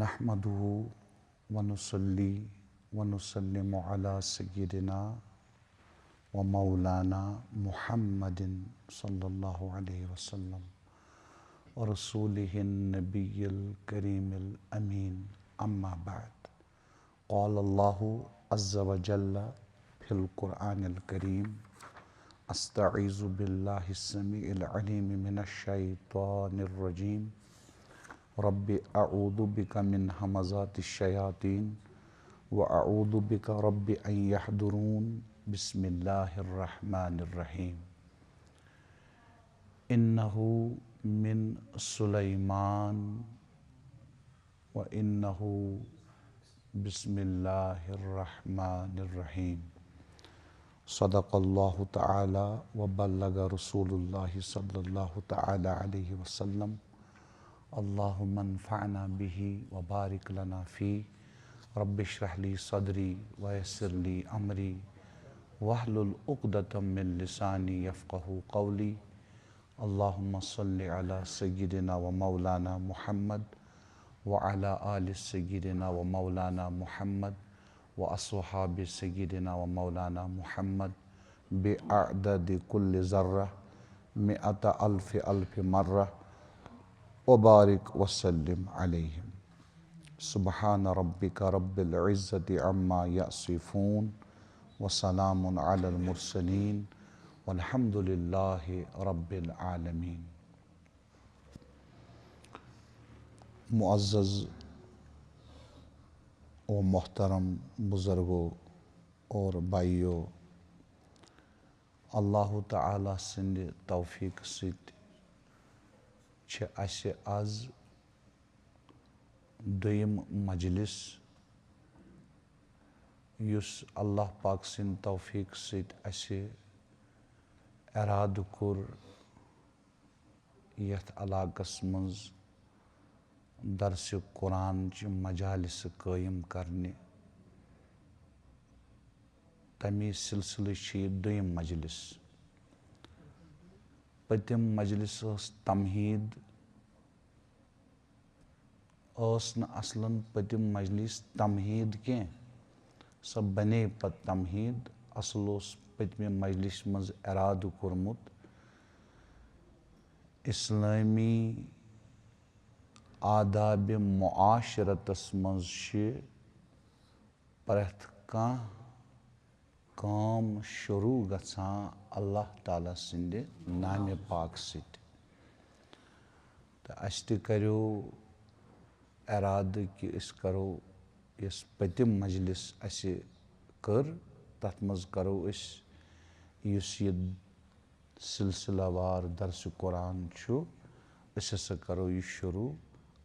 नहमदुहु व नुसल्ली व नुसल्लिमु अला सय्यिदिना व मौलाना मुहम्मदिन सल्लल्लाहु अलैहि वसल्लम व रसूलिहिन नबिय्यिल करीमिल अमीन अम्मा बाद। क़ाल अल्लाहु अज़्ज़ा व जल्ला फ़िल क़ुरआनिल करीम अस्तईज़ु बिल्लाहिस समीइल अलीम मिनश शैतानिर रजीम रब्बि अऊज़ु बिका मिन हमज़ातिश शयातीन व अऊज़ु बिका रब्बि अन यहदुरून बिस्मिल्लाहिर रहमानिर रहीम। इन्नहु मिन सुलैमान व इन्नहु बिस्मिल्लाहिर रहमानिर रहीम। सदक़ल्लाहु तआला व बल्लग रसूलुल्लाहि सल्लल्लाहु तआला अलैहि वसल्लम। अल्लाहुम्मा अन्फ़अना बिही व बारिक लना फ़ी रब्बिश्रह ली सदरी व यस्सिर ली अमरी वहलुल उक़दतम मिन लिसानी यफ़क़हू क़ौली। अल्लाहुम्मा सल्लि अला सय्यिदिना व मौलाना मुहम्मद व अला आलि सय्यिदिना व मौलाना मुहम्मद व अस्हाबि सय्यिदिना व मौलाना मुहम्मद बिअअददि कुल्लि ज़र्रह मिअत अल्फ़ि मर्रह व बारिक वसल्लिम अलैहिम। सुब्हान रब्बिका रब्बिल इज़्ज़ति अम्मा यसिफ़ून व सलामुन अलल मुरसलीन वल्हम्दुलिल्लाहि रब्बिल आलमीन। मुअज़्ज़ज़ व मोहतरम बुज़ुर्गों और भाइयों, अल्लाह ताला सिंध तौफीक सत आज दोयम मजलिस युस अल्लाह पाक सिंध तौफीक सत इराद कोर यथ इलाक़स मज़ दर्स कुरान च मजालिस कायम करने। तमी सिलसिल दोयम मजलिस। पतिम मजलिस तमहीद न असलन पतिम मजलिस तमहीद के सो बने पत तमहीद। असल पतमे मजलिस मज इराद कोर्मुत इस्लामी आदाब मुआशरतस मज प्रथ कान काम शुरू गछान अल्लाह ताला सिंधे नाम पाक सत। तो अस करो इराद कि अस करो यस पतिम मजलिस अस कर तथ मज करो अस युस ये सिलसिलावार दर्स कुरान छु अस हसा करो ये शुरू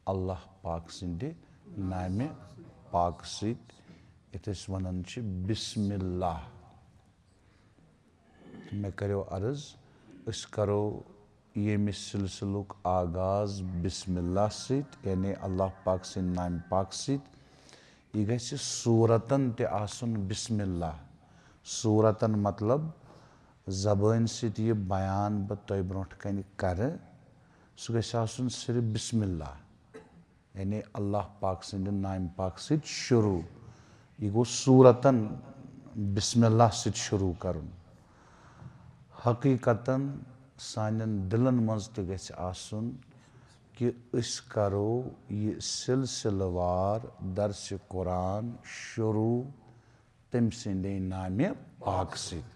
अल्लाह पाक सिंधे नाम पाक सत यथ अस वनान छ बिस्मिल्लाह। मैं करो अर्ज अस करो येमि सिलसिलुक आगाज बिस्मिल्लाह सत यानी अल्लाह पाक सिंध नाम पाक सत। यह गछ सूरतन ते आसुन बिस्मिल्लाह। सूरतन मतलब ज़बान सत यह बयान बह तोय ब्रोंठ कन कर सह गछ आसुन सिर्फ बिस्मिल्लाह यानी अल्लाह पाक सिंध नाम पाक सत शुरू। यह गो सूरतन बिस्मिल्लाह सत शुरू करन। हकीकतन सानन दिलन मज तो गछ आसुन कि अस करो ये सिलसिलवार दर्स कुरान शुरू तम सिंधे नाम पाक सत।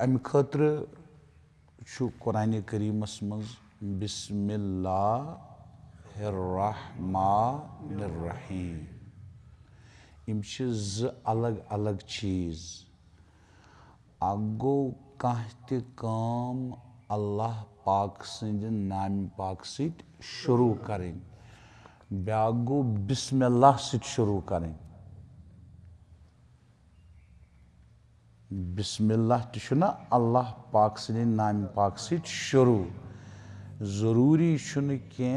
अमि खतर छु कुरान करीमस मज बिस्मिल्लाहिर्रहमानिर्रहीम। इम ज अलग अलग चीज। अख गो कह त काम अल्लाह पाक सिंध नाम पाक सत शुरू करें। ब्या गो बिस्मिल्लाह सत शुरू करें। बिस्मिल्लाह तुना अल्लाह पाक सिंध नाम पाक सत शुरू। जरूरी छुन के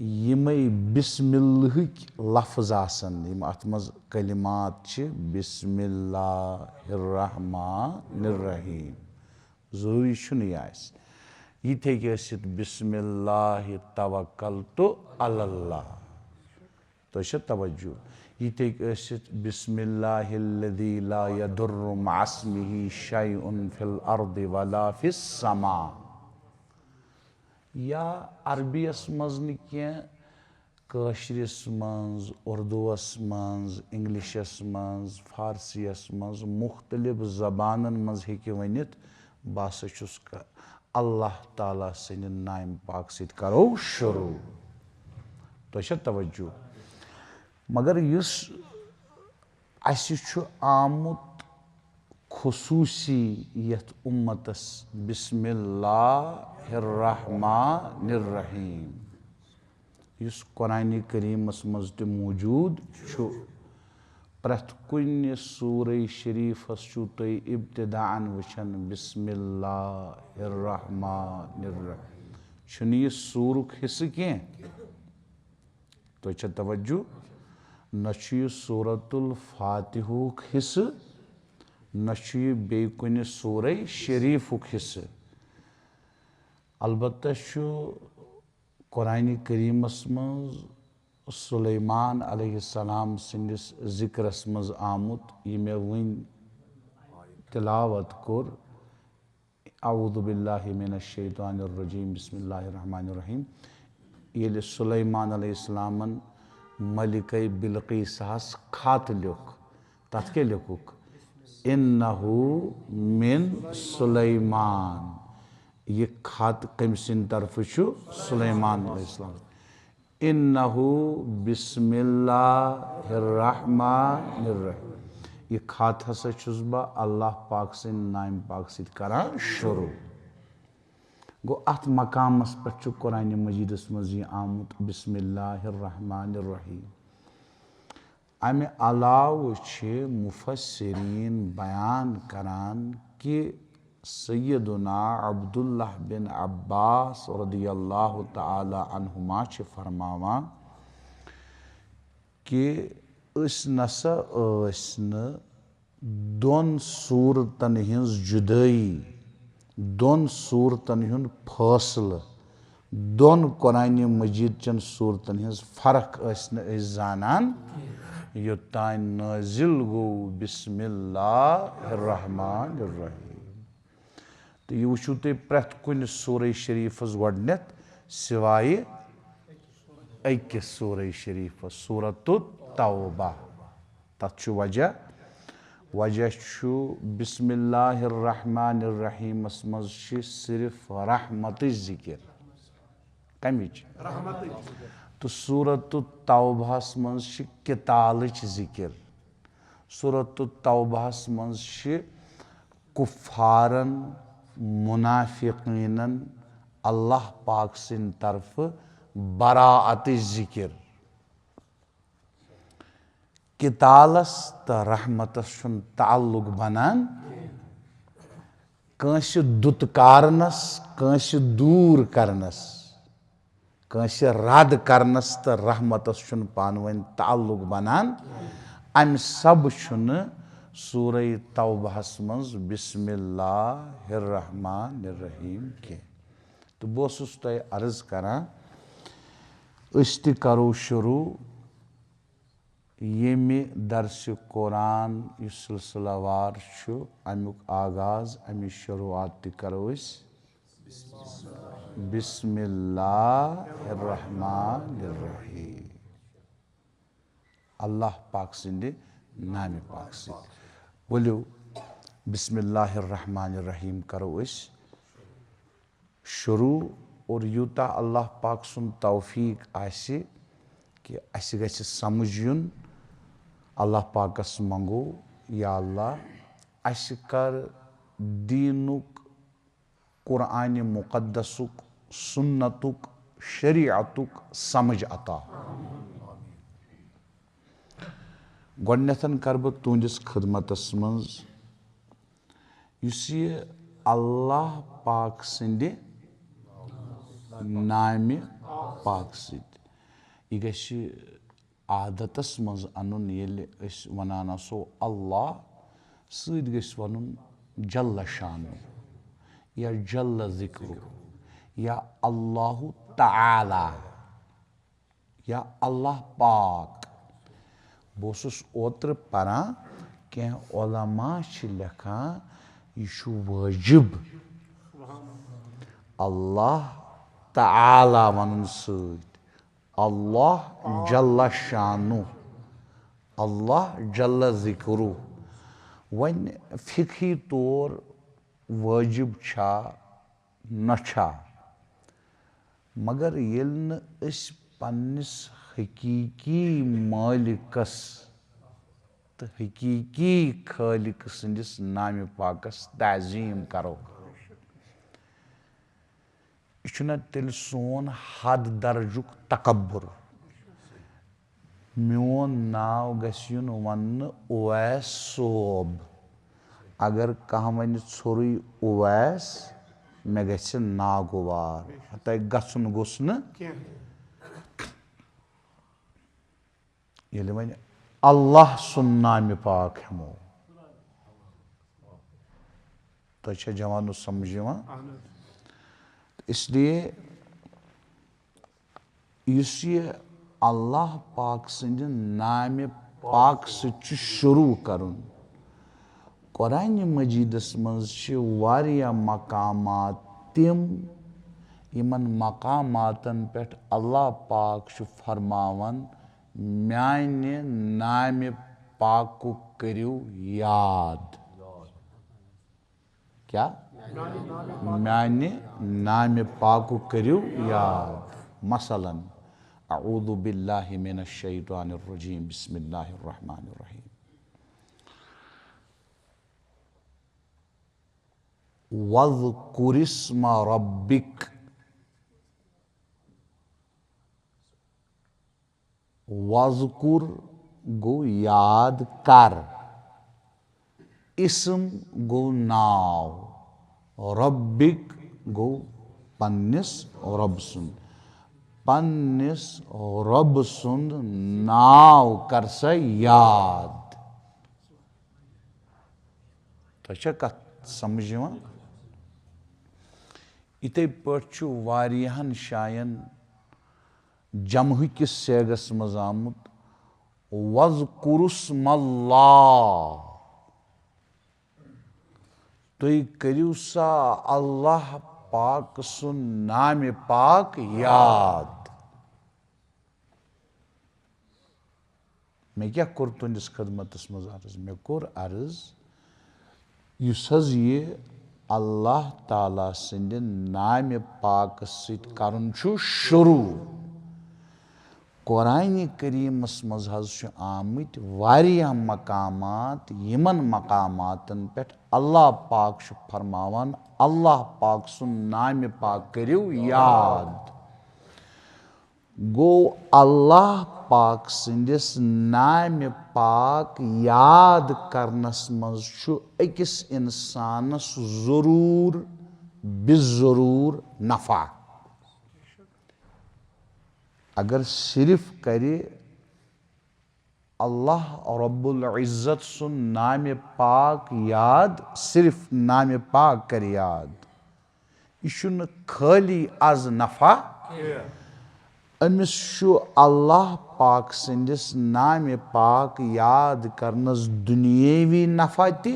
यमई बिस्मिल्लाहिक लफ्ज आसन यम अत मज कलिमात छ बिस्मिल्लाहिर्रहमानिर्रहीम। जरूरी छुन यह आस यह थे बिस्मिल्लाहि तवक्कलतु अलल्लाह तो तवज्जो यह थे बिस्मिल्लाहिल्लज़ी ला यदुर्रु मअस्मिही शैउन फिल अर्दि वला फिस समा या अरबियस मज न कशरिस मज उर्दूस मज इंग्लिशस मज फारसीस मज मुख्तलिफ ज़बानन मज हेकि वनित बह हसा छुस अल्लाह ताला सन्द नाम पाक सत करो शुरू तो तवज्जो मगर युस अस आमुत खुसूसी यथ उम्मतस बिस्मिल्लाहिर रहमानिर रहीम युस कुरान करीमस मज त मौजूद प्रथ कुन सूरे शरीफस तुम इब्तिदाअन वुचन बिस्मिल्लाहिर रहमानिर रहीम यह सूरुक हिस्से कह तो तवज्जो न सूरतुल फातिहुक हिस्से न बे कुन सूरे शरीफुक हिस्से अलबत्ता कुरान करीमस मज सुलेमान अलैहिस्सलाम सिंदिस जिक्रस मज आमुत यह मे वन तिलावत कोर अऊज़ु बिल्लाहि मिनश शैतानिर रजीम बिस्मिल्लाहिर रहमानिर रहीम ये सुलेमान अलैहिस्सलामन मलिकै बिल्किसहस खात लिख तथ के लिखुक इन्नहु मिन सुलेमान यह खात कम सिंद तरफ सुलेमान अलैहिस्सलाम इन्नहु बिस्मिल्लाहिर रहमानिर रहीम यह खात हसा छुस बह अल्लाह पाक सिंद नाम पाक सत करान शुरू गो अत मकामस पे कुरान मजीदस मज आमुत बिस्मिल्लाहिर रहमानिर रहीम अमे अलाव मुफस्सिरीन बयान करान कि सैयदुना अब्दुल्लाह बिन अब्बास रदियल्लाहु ताला अन्हुमा फरमावान कि नसा दोन सूरतन हिंस जुदाई दोन सूरतन हुंद फैसले दोन कुरान मजीद चन सूरतन हिंस फर्क जानान योतान नाजिल गो बिस्मिल्लाहिर रहमानिर रहीम तो यह वुचु तुम प्रथ कुन सूरे शरीफस गडनेथ सिवाय अकिस सूरे शरीफस सूरतुत तौबा तथ वजह बिस्मिल्लाहिर रहमानिर रहीमस मज सिर्फ रहमत जिक्र कमिच तो सूरतुत तौबास मज कितालच जिक्र सूरतुत तौबास मज कुफारन मुनाफिकीनन अल्लाह पाक सिंद तरफ बराअत जिक्र कितालस तो रहमतस ताल्लुक बनान कंस दुत्कारनस कंस दूर करनस कंस रद करनस तो रहमतस पानवन ताल्लुक बनान अम सब सूरे तौबाहस मज बिस्मिल्लाहिर रहमानिर रहीम के तो बह तुह अर्ज करान अस त करो शुरू येमि दर्स कुरान यह सिलसिलावार अमुक आगाज अमि शुरुआत त करो बिस्मिल्लाहिर रहमानिर रहीम अल्लाह पाक सिंद नाम पाक सत बोलो बिस्मिल्लाहिर रहमानिर रहीम करो शुरू और यूता अल्लाह पाक सुन तौफीक आसि कि अस गछ समझ युन अल्लाह पाकस मंगो या अल्लाह अस कर दीनुक कुरान मुक़द्दसुक सुन्नतुक शरीअतुक समझ अता गोडनेथन कर बह तुंदिस खिदमतस मज युस यह अल्लाह पाक सिंद नाम पाक सत यह गछ आदतस मज अनुन येले अस वनान आसो अल्लाह सत गछ वनुन जल्ल शानु या जल्ल जिक्र या अल्लाह ताला या अल्लाह पाक। बस ओत्र परान कह उलमा लिखान यह वाजिब अल्लाह ताला वन सत अल्लाह जल्ला शानु अल्लाह जल्ला जिक्रू। वन फिक्ही तौर वाजिब छा न छा, मगर येल न अस पन्निस हकीकी मालिकस तो हकीकी खालिक संदिस नाम पाकस ताजीम करो। यह तेल सोन हद दर्जुक तकब्बुर। मोन नाव गन वन उवैस सोब। अगर कह वन छोरुई उवैस मे गि नागवार तक गन गोस न ये वन अल्लाह सुन नाम पाक हमो तो जवान समझ इसलिए ये अल्लाह पाक सद नाम पाक शुरू करुन। कुरान मजीदस मज वारिया मकामात तिम यमन मकामातन पे अल्लाह पाक फरमावन म्याने नाम पाक करियो याद। क्या म्याने नाम पाक करियो याद। मसलन अऊदु बिल्लाहि मिनश शैतानिर रजीम बिस्मिल्लाहिर रहमानिर रहीम। वज़्कुरिस्म रब्बिक वज़कुर गो याद कर, इस्म गो नाव, रब्बिक गो पन्निस रब सुंद। पन्निस रब सुंद नाव कर सा याद। तो कत समझ इथे पे वारियाहन शायन जमह किस सेगस मज आमुत वज़कुरुस्मल्लाह। तुई करियो सा अल्लाह पाक सुन नाम पाक याद। मे क्या कोर तुंदिस खदमतस मज अर्ज, मे कोर अर्ज युस हज ये अल्लाह ताला सिंद नाम पाक सित करन छु शुरू। कुरान करीमस मज हज आमित वारिया मकामात यमन मकामातन पे अल्लाह पाक फरमावन अल्लाह पाक सुन नाम पाक करियो याद। गो अल्लाह पाक सिंदिस नाम पाक याद करनस मज छु अकिस इंसानस जरूर बिजरूर नफा। अगर सिर्फ करे अल्लाह रब्बुल इज़्ज़त सुन नाम पाक याद, सिर्फ नाम पाक कर याद, यह खाली आज नफा। अमिस अल्लाह पाक संदिस नाम पाक याद करनस दुनियावी नफा ति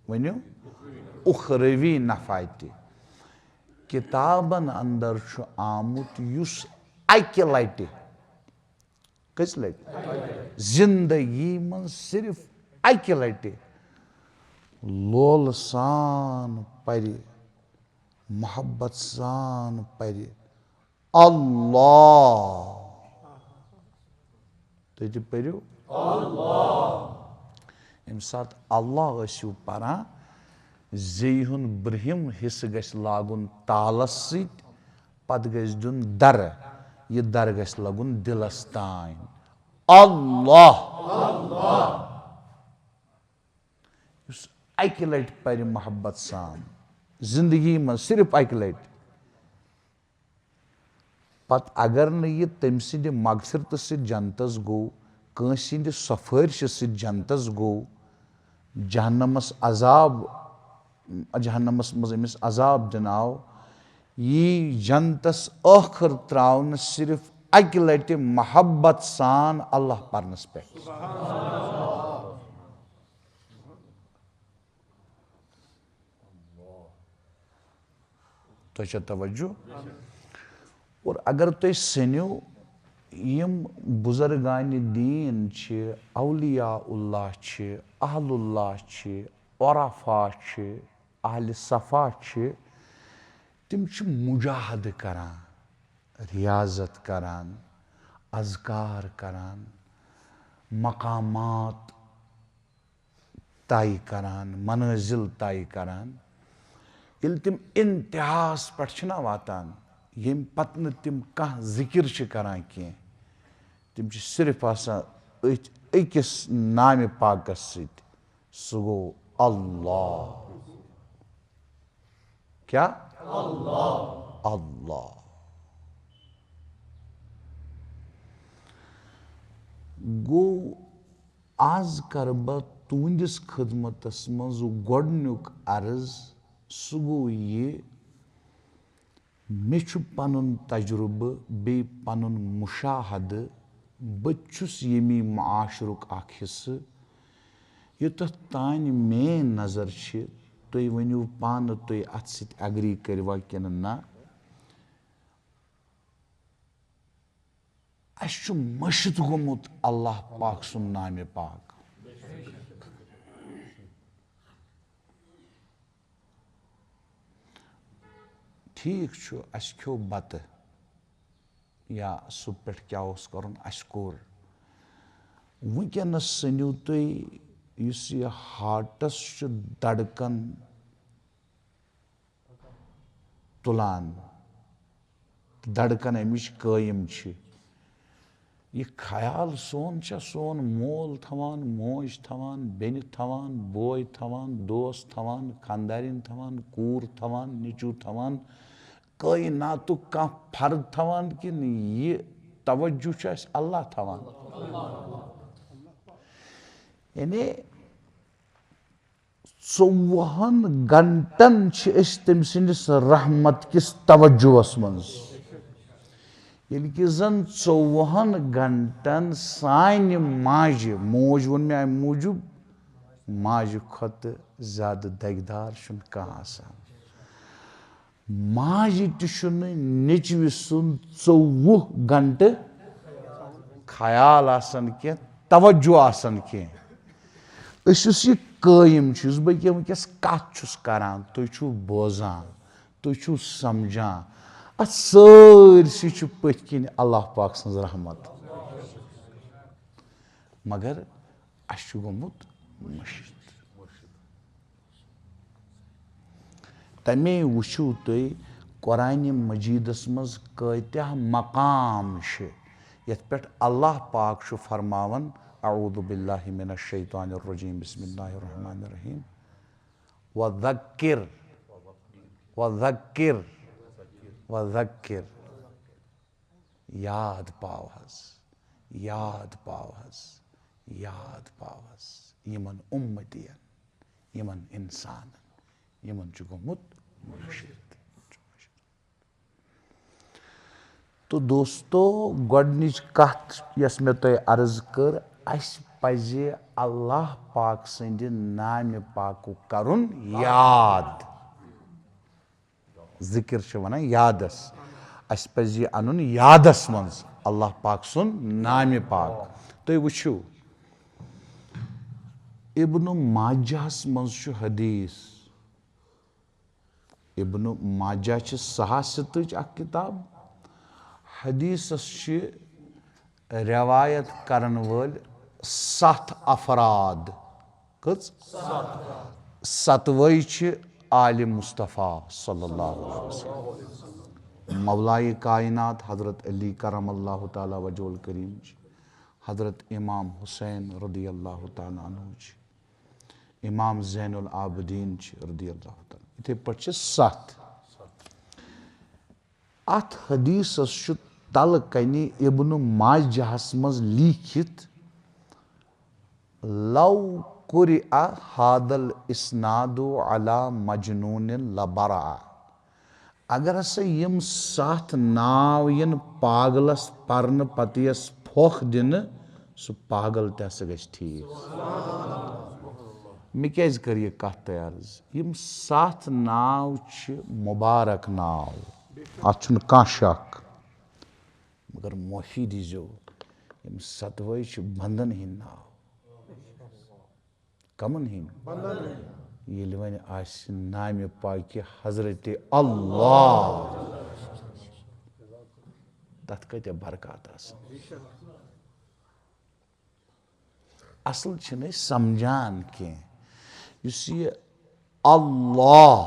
वनु उखरवी नफा ति। किताबन अंदर आमुत युस अकि लटि कस लटि जिंदगी मन सिर्फ अकि लटि लोल सान परि मोहब्बत सान परि अल्लाह। तुझे पढ़ो यम सात अल्लाह ٲسِو परान ज़ेय हुंद ब्रहिम हिस्स गछ लागुन तालस सित, पत गछ दुन दर, यह दर गछ लगुन दिलस तान अल्लाह। युस अकि लटि परि मोहब्बत सान जिंदगी में सिर्फ अकि लटि, पत अगर न यह तम सिंद मगफिरत सित जन्नतस गो, कंस सिंद सफारिश सित जन्नतस गो, जहन्नमस अजाब जहन्नमस मज अमिस अजाब दिनाव, यी जनतस आखिर त्रावन सिर्फ अकि लटि मोहब्बत सान अल्लाह परनस पे। तो तवज्जो। और अगर तुम सनो यम बुजुर्गान दीन औलिया उल्लाह अहलुल्लाह औरफा अहल सफ़ा तिम मुजाहद करान, रियाजत करान, अज़कार करान, मकामात तय करान, मनाजिल तय करान। यिल तिम इंतहास पे वातान यम पत न तिम कह जिक्र करान कह, तिम सिर्फ आसान अकिस नाम पाकस सत, सो गो अल्लाह। क्या? अल्लाह। अल्लाह। गो आज कर बह तुंदिस खिदमतस मज गोडनुक अर्ज, सो गो ये मे पनुन तजुर्बे बे पनुन मुशाहद, बचुस यमी माशरुक अख हिस्से युतथ तान मे नजर तुम वनु पान तुम अत सत एग्री करवा कि ना, अस मशिद गोमुत अल्लाह पाक सुन नाम पाक। ठीक अस खो बत या सुब पे क्या कर अस कोर वनस सनो तुम इस यह हार्टस धड़कन तुलान, धड़कन अमिच कायम यह ख्याल सोन सोन मोल थवान, मोज थवान, बेन थवान, बोय थवान, दोस्त थवान, खानदारिन थवान, कूर थवान, निचू थवान, कायनातुक कह फर्द थवान कि यह तवज्जो अल्लाह थवान। यानी 24 घंटन तम सिंदिस रहमत किस तवज्जुस मज, यिल कि जन 24 घंटन सान माज, मोज वोन मे अम मूजूब माज खत ज्यादा दगदार कह आसान, माज नचव सुन 24 घंटे ख्याल आसान कह, तवज्जो आसान कह। यह कायम बह वनकस कत करान, तुम बोजान, तुम समझान, अत सारसी पथ किन अल्लाह पाक सज रहमत, मगर अस गोमुत मुशिद। तमे वुचु तुम कुरान मजीदस मज कत्या मकाम यथ पे अल्लाह पाक फरमावन अऊदु बिल्लाहि मिनश शैतानिर रजीम बिस्मिल्लाहिर रहमानिर रहीम वज़क्किर वज़क्किर वज़क्किर, याद पाव हज, याद पाव हज, याद पाव हज यमन उम्मतियन, यमन इंसान यमन गोमुत मुर्शिद। तो दोस्तों गोडनिच कथ यस मे तुम अर्ज कर, अस पज अल्लाह पाक सद नाम पाक करुन याद, जिक्र वनान यादस, अस पज यह अनुन यादस मज अल्लाह पाक सुन नाम पाक। तुम वुचु इब्न माजाहस मज हदीस, इब्न माजा सहासतच किताब, हदीसस रवायत करन वल 7 अफराद, कच 7वें आले मुस्तफ़ा सल्लल्लाहु अलैहि वसल्लम, मौलाए कायनात हजरत अली करमल्लाहु ताला वजहुल करीम, हजरत इमाम हुसैन रदी अल्लाह ताला अन्हु, इमाम ज़ैनुल आबिदीन रदी अल्लाह ताला, इथे पे 7। अत हदीसस तल कनी इब्न माजाहस मज लिखित लौ कुरिअ हादल इस्नादु अला मजनून लबरा, अगर हसा यम 7 नाव यन पागलस पर्न पत यस फोख दिन सह पागल ते हसा गछ ठीक मे क्या कर यह कथ तैयार यम 7 नाव छ मुबारक नाव अत कह शक मगर मोफी दीजो यम 7वें छ बंदन हिंद नाव कमन हिंद ये वन नाम पाक हजरत अल्लाह तथ कत बरकत असल समझान कह अल्लाह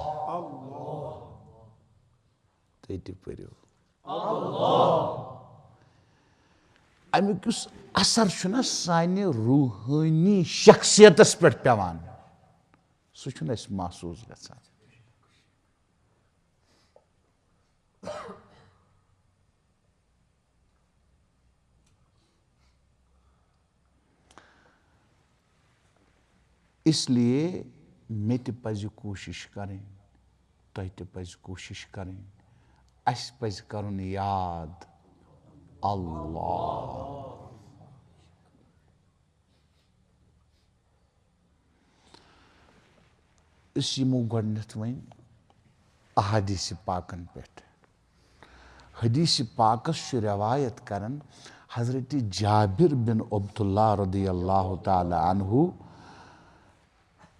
तु पो अमुक असर सानि रूहानी शख्सियतस पे पेवान सह महसूस गसान इसलिए मे पज कोशिश करें तुह पज कोशिश करें अस पज करुन याद अल्लाह यमो गोडनेथ वन अहदीस पाकन पे हदीस पाकस रवायत करन हजरत जाबिर बिन अब्दुल्लाह रदियल्लाहु ताला अन्हु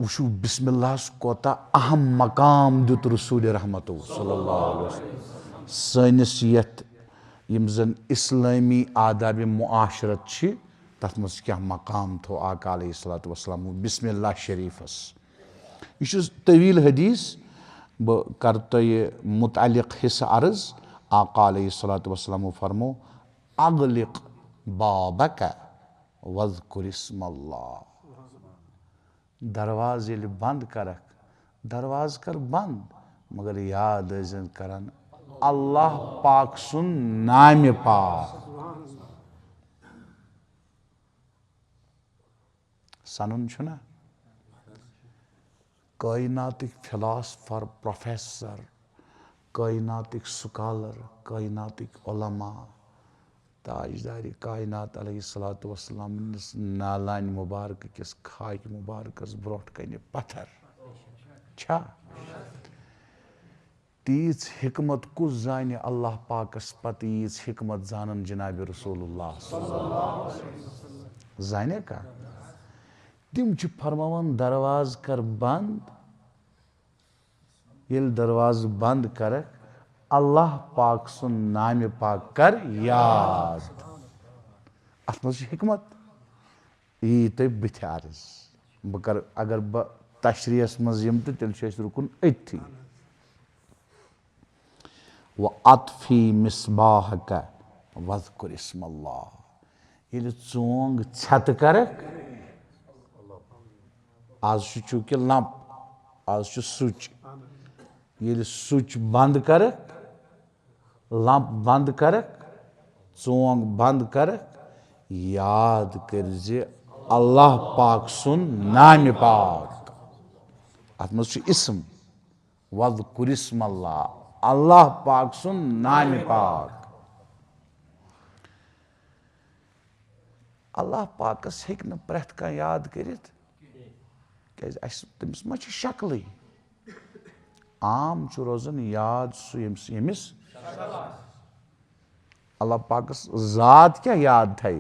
वुशु बिस्मिल्लाह कोता अहम मकाम दुत रसूल रहमतो सल्लल्लाहु अलैहि वसल्लम सनिस यथ यम जन इस्लामी आदाब मुआशरत छ तथ मज क्या मकाम थो आका अलैहिस्सलातु वस्सलाम बिस्मिल्लाह शरीफस यह तवील हदीस बह कर तुह मुतअल्लिक हिस्सा अर्ज आका अलैहिस्सलातु वस्सलाम फरमो अगलिक बाबक वज़कुर इस्मल्लाह दरवाज ये बंद करक दरवाज कर बंद मगर याद करन अल्लाह पाक सुन नाम पाक सनुन छुना कायनातिक फिलासफर प्रोफेसर कायनातिक स्कॉलर कायनातिक उलमा ताजदारी कायनात अलैहिस्सलातु वस्सलाम नालान मुबारक किस खाक मुबारकस ब्रोट कन पत्थर छा तीज हिकमत कुछ जान अल्लाह पाकस पत यीज हिकमत जानन जनाब रसूलुल्लाह जाने का तिम फरमान दरवाज कर बंद ये दरवाज बंद कर अल्लाह पाक सुन नाम पाक कर याद अत मज हिकमत यी तुह बुथ अर्ज बह कर अगर बह तशरीहस मज यम तो तेल रुकुन अथी व अतफी मिसबाहक वज़कुर इस्मल्लाह ये चोंग छत करक आज चूंकि लंप आज स्विच ये स्विच बंद करक लंप बंद करक चोंग बंद करक याद कर अल्लाह पाक सुन नाम पाक अत मज इसम वज़कुर इस्मल्लाह अल्लाह पाक सुन नाम पाक अल्लाह पाकस हेक न प्रेथ का याद करित तमिस मा शक्ल आम रोजन याद यमिस अल्लाह पाकस जात क्या याद थे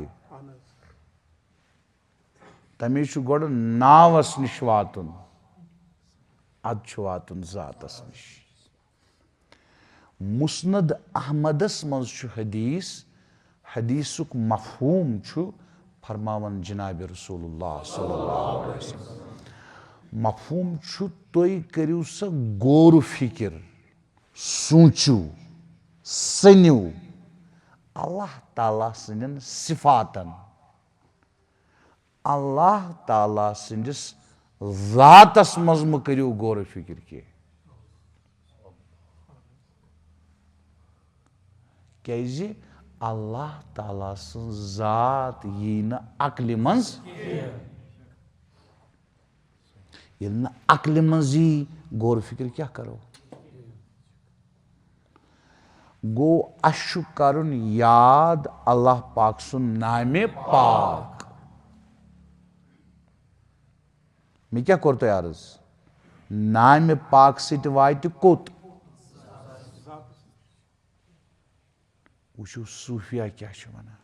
तमिस गोड़ नावस निश वातुन अद वातुन जातस निश मुस्नद अहमदस मज हदीस हदीसुक मफहूम फरमावन जनाब रसूलुल्लाह सल्लल्लाहु अलैहि वसल्लम मफहूम तुम करियो सा गौर फिक्र सोचू सनियो अल्लाह ताला सन्दन सिफातन अल्लाह ताला सन्दिस ज़ातस मज म करियो गौर फिक्र के क्या अल्लाह ताला सं ज़ात यी न अक्ल मज ये न अक्ल मज यी गौर फिक्र क्या करो गो अश करुन याद अल्लाह पाक सुन नामे पाक। मे क्या कोर तो अर्ज नामे पाक सिट वात कोत वो सूफिया क्या वना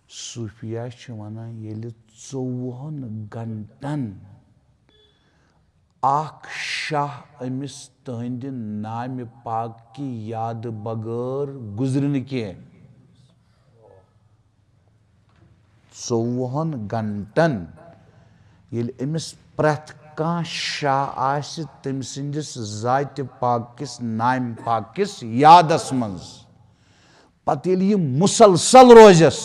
सूफिया वना ये 24 घंटन आख शाह अमिस तहंद नाम पाक की याद बगैर गुजरन के 24 घंटन ये अमिस प्रथ कह शाह आस तम सिंदिस जात पाक किस नाम पाक किस यादस मज पत ये मुसलसल रोजस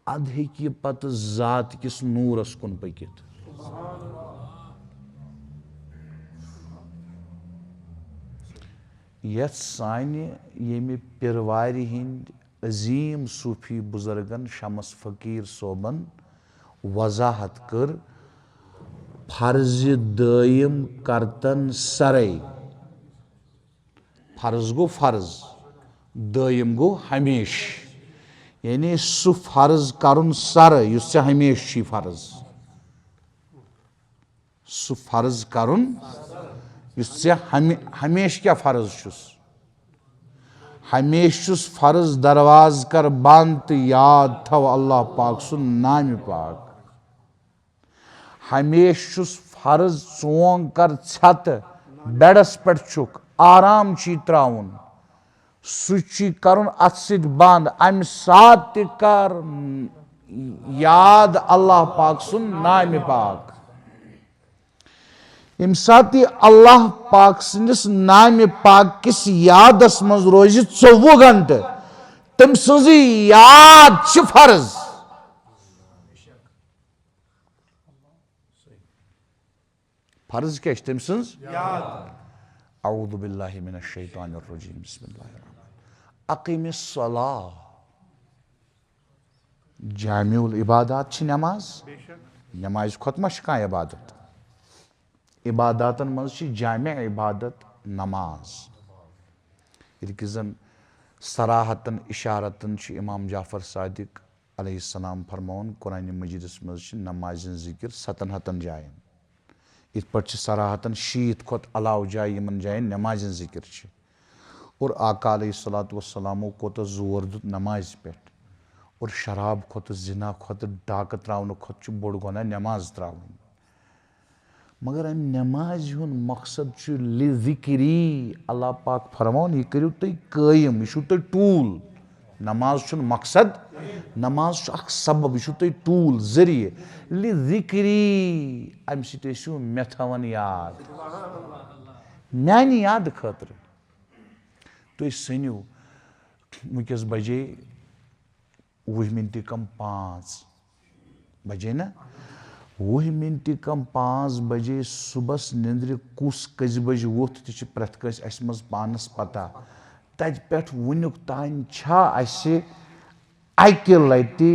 अद हे पत जात किस नूरस कुन पकित। यथ सानि येमि पिरवारि हिंद अजीम सूफी बुजुर्गन शमस फकीर सोबन वजाहत कर फर्ज दायम करतन सरई। फर्ज गो फर्ज दायम गो हमेश यानी सु फर्ज करुन सर युस हमेश फर्ज सु फर्ज करुन युस हमेश क्या फर्ज छुस हमेश छुस फर्ज दरवाज कर बंद तो याद थव अल्लाह पाक सुन नाम पाक। हमेश छुस फर्ज चोंग कर छत बेडस पे छुक आराम ची त्राउन सुची करुन अथ सित बंद अम सात कर याद अल्लाह पाक सुन नाम पाक। यम सात अल्लाह पाक सिंदिस नाम पाक किस यादस मज रोज 24 घंटे तम सजी याद च फर्ज। फर्ज क्या तम सज औदु बिल्लाहि मिनश शैतानिर रजीम बिस्मिल्लाहिर रहमानिर अकीमिस सलाह जामिउल इबादत छ नमाज नमाज खत्म का इबादत इबादतन मज छ जामिअ इबादत नमाज ये जन सराहतन इशारतन छ इमाम जाफर सादिक अलैहिस्सलाम फरमान कुरान मजीदस मज छ नमाज जिक्र 700 जायन इत पर सराहतन 60 खोत अलाव जाय यमन जायन नमाज जिक्र छ और आका अलैहिस्सलातु वस्सलाम कोत जोर दुत नमाज पे और शराब खोत जिना खोत डाक त्रावन खोत छ बोड़ गुनाह नमाज त्रावन मगर अम नमाज हुन मकसद छ लिज़िक्री अल्लाह पाक फरमान ये करियो तुम कायम यह तुम टूल नमाज छ मकसद नमाज छ अख सबब यह तुम टूल जरिए लिज़िक्री अम सो मे थवन याद मान याद खतर तुम सनियो वस बजे 20 मिनट कम 5 बजे ना 20 मिनट कम 5 बजे सुबह निंद्र कुस कज बज वोथ तह प्रथ कस अस मज पानस पता तत पे वुनुक तान छा असे अकि लटि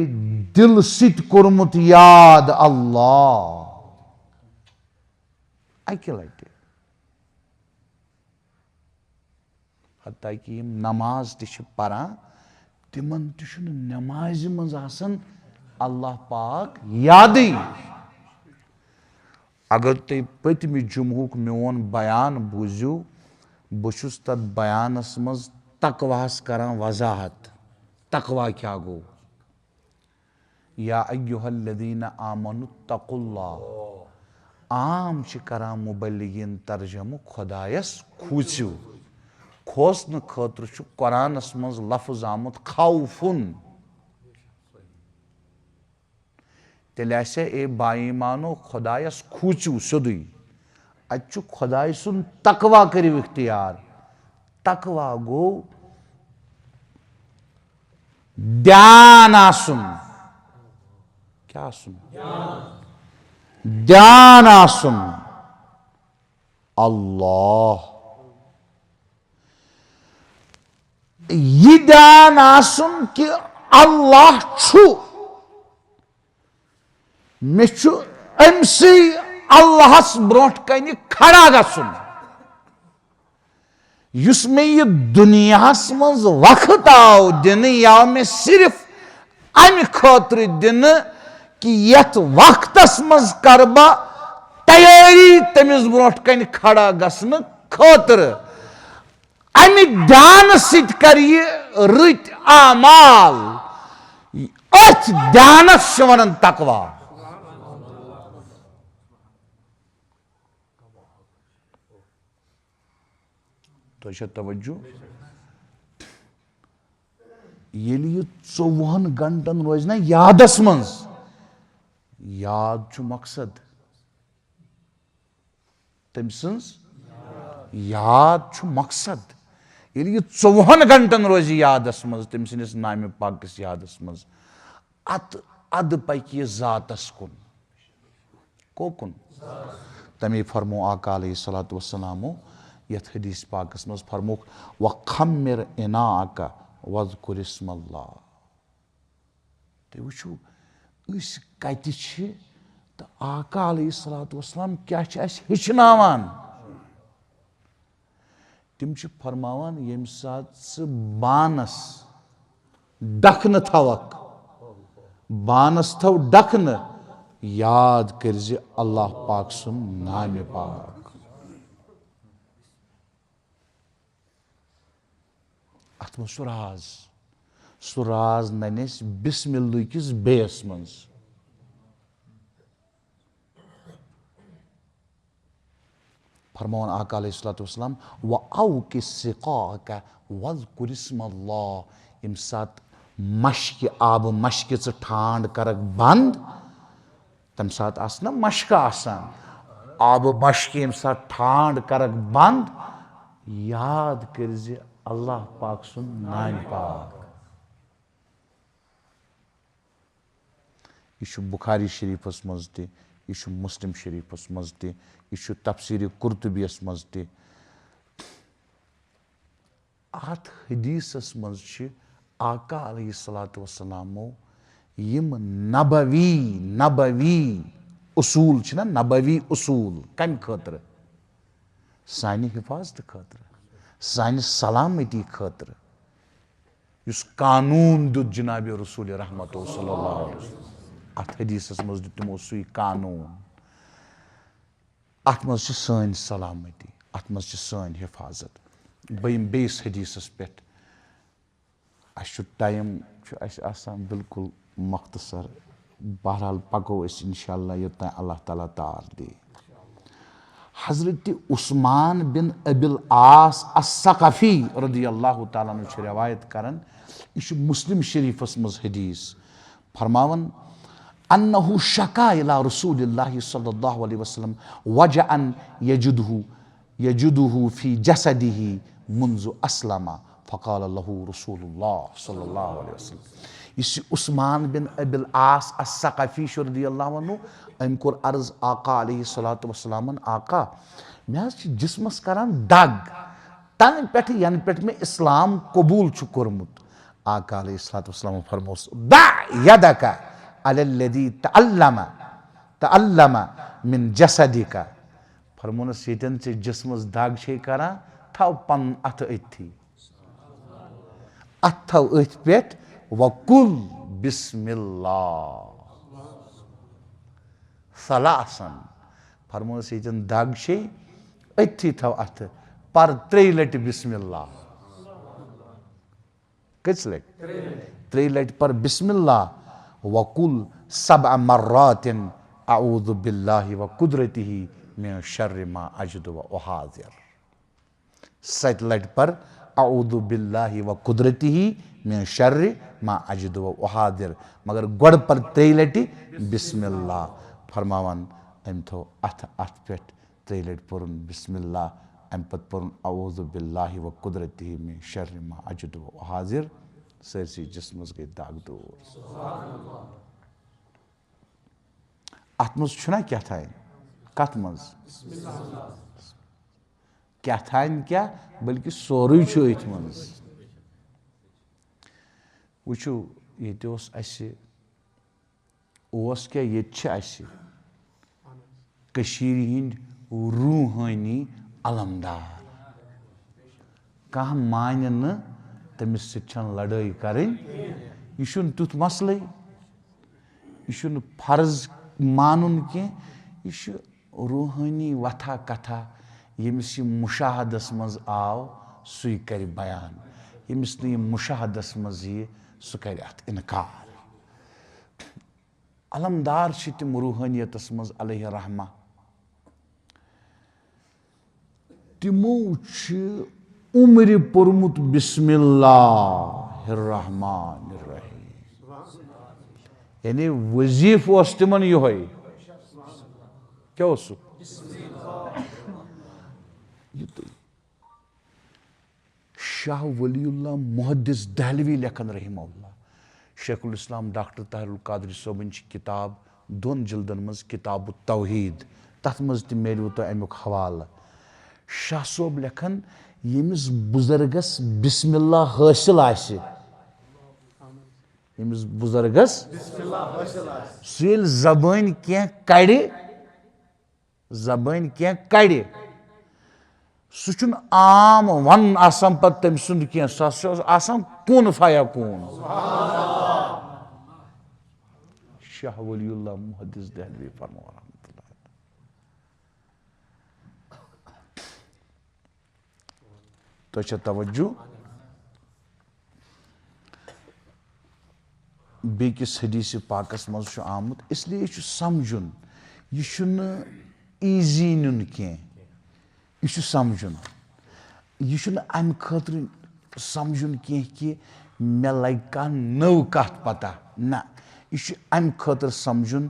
दिल सित कोरमुत याद अल्लाह अकि लटि हत्ता कि नमाज तह परान तिमन तह नमाज मज आसन अल्लाह पाक याद। अगर तुम पतम जुमहुक मोन बयान बूझो बहुस तथ बयानस मज तकवाहस करान वजाहत तकवा क्या गो या अय्युहल्लज़ीना आमनु तकुल्लाह आम करान मुबल्लिगीन तर्जमो खुदायस खूचू खोसन खतर कुरानस मज लफ्ज आमुत खौफुन तेल ए बाईमानो खुदायस खूचू सोदुई अच खुदाय सुन तकवा करिव इख्तियार तकवा गो ध्यान आसुन क्या आसुन ध्यान आसुन अल्लाह ये ध्यान आसुन कि अल्लाह छु मे अमसी अल्लाहस ब्रोट कन खड़ा गसुन युस मे ये दुनियास मज वक्त आव दिन आव मे सिर्फ अमि खतर दिन कि यथ वक्तस मज कर बह तैयारी तमिस ब्रोट कन खड़ा गसन खतर अमि ध्यान सित कर रत आमाल अथ ध्यानस वन तकवा तो तवज्जो येल ये 24 घंटन रोज ना यादस मज याद छु मकसद तम सन्स याद छु मकसद येल ये 24 घंटन रोज यादस मज तम सन्स नाम पाकस यादस मज अत अद पक ये जातस कुन कोकुन तमे फरमो आका अलैहिस्सलातु वस्सलामो यथ हदीस पाकस मज फरमोक वखम्मिर इनाका वज़कुर इस्मल्लाह तो वुचु इस कति छ तो आका अलैहिस्सलातु वस्सलाम क्या छ अस हेचनावान तिम छ फरमावान यम सात स बानस डखन थवक बानस थव डखन याद करजे अल्लाह पाक सुन नाम पाक अत मज सु राज ननस बिस्मिल्लाह किस बेस मज फरमान आका अलैहिस्सलातु वस्सलाम व औ कि सिक़ाका वज़कुर इस्मल्लाह यम सात मशक आब मशक च ठांड करक बंद तम सात आसना मशक आसान आब मशक यम सात ठांड करक बंद याद करजे अल्लाह पाक सुन नाम पाक यह बुखारी शरीफस मज त यह मुस्लिम शरीफस मज त यह तफसीर कुर्तुबियस मज त अत हदीसस मज छ आका अलैहिस्सलातु वस्सलामो यम नबवी उसूल छ ना नबवी उसूल कम खतर सानि हिफाजत खतर सानि सलामती खतर युस कानून दुत जनाब रसूल रहमत सल्लल्लाहु अलैहि वसल्लम अत हदीसस मज दुत तिमो सुई कानून अत मज छ सन सलामती अत मज छ सन हिफाजत बयम बेस हदीसस पे अस टाइम आसान बिल्कुल मख्तसर बहरहाल पको इंशाअल्लाह योत अल्लाह ताला तार दे हजरत उस्मान बिन अबिल आस अस्सक़फ़ी रदियल्लाहु ताला अन्हु रिवायत करन यह मुस्लिम शरीफस मज हदीस फरमावन अन्नहु शका इला रसूलिल्लाहि सल्लल्लाहु अलैहि वसल्लम वजअन यजुदुहु फी जसदिही मुंजु अस्लमा फ़क़ाल लहु रसूलुल्लाह सल्लल्लाहु अलैहि वसल्लम यह उस्मान बिन अबिल आस अस्सक़फ़ी रदियल्लाहु अन्हु अम कोर अर्ज आका अलैहिस्सलातु वस्सलामन आका मे जिस्मस करान दग तन पे यन पे मे इस्लाम कबूल कोर्मुत आका अलैहिस्सलातु वस्सलाम फरमोस दा यदका अलल्लज़ी तअल्लम मिन जसदिका फरमोनस यतन से जिस्मस दग छे करा थव पन अथ अथी अथ थव अथ पे वकुल बिस्मिल्लाह सलासन फरमोनस यतन दग छे अथी थव अथ पर 3 लट बिस्मिल्लाह कस लट 3 लट पर बिस्मिल्लाह वकुल सबअ मर्रातिन अऊज़ु बिल्लाहि व कुदरतिही मिन शर्रि मा अजिदु व उहाज़िर 7 लट पर अऊज़ु बिल्लाहि व कुदरतिही मिन शर्रि मा अजिदु व उहाज़िर मगर गोड़ पर 3 लट बिस्मिल्लाह फरमावन अम थो अथ पे 3 लट पुरुन बिस्मिल्लाह अम पत पुरुन अऊज़ु बिल्लाहि व कुदरतिही मिन शर्रि मा अजिदु व उहाज़िर सरसी जिस्मस गई दाग दूर अत मज छुना क्या थान कत मज क्या थान क्या बल्कि सोरुई छु अथ मज वुचु ये ओस क्या ये कशीर हिंद रूहानी अलमदार कह मान न तमिस सतन लड़ाई करें यह तुथ मसल यह फर्ज मानुन कह यह रूहानी वथा कथा यमिस मुशाहदस मज आव सु कर बयान यमिस न मुशाहदस मज यह सह कर अत इनकार अलमदार तम रूहानियतस मज अलैहि रहमा तिमो उम्र पोर्मुत बिस्मिल्लाहिर रहमानिर रहीम यानी वजीफ तिमन यह क्या शाह वलीउल्लाह मुहद्दिस दहलवी लेखन रहिमहुल्लाह शेखुल इस्लाम डॉक्टर ताहिरुल कादरी सोबन किताब 2 जिल्दन मज किताब तौहीद तथ मज त मिलो तो अमुक हवाला शाह सोब लेखन यमिस बुजुर्गस बिस्मिल्लाह हासिल आसि यमिस बुजुर्गस सह जबान कह कड़ सह आम वन आसान पे तम सुंद कह सह कून फया कून शाह वलीउल्लाह मुहद्दिस दहलवी फरमा रहमतुल्लाह तो तवज्जो बेकिस हदीस पाकस मज आमुत इसलिए समझुन यह ईजी नुन कह यह समझुन यह अम खतर समझुन कह कि मे लग कह नव कत पता ना यह अम खतर समझुन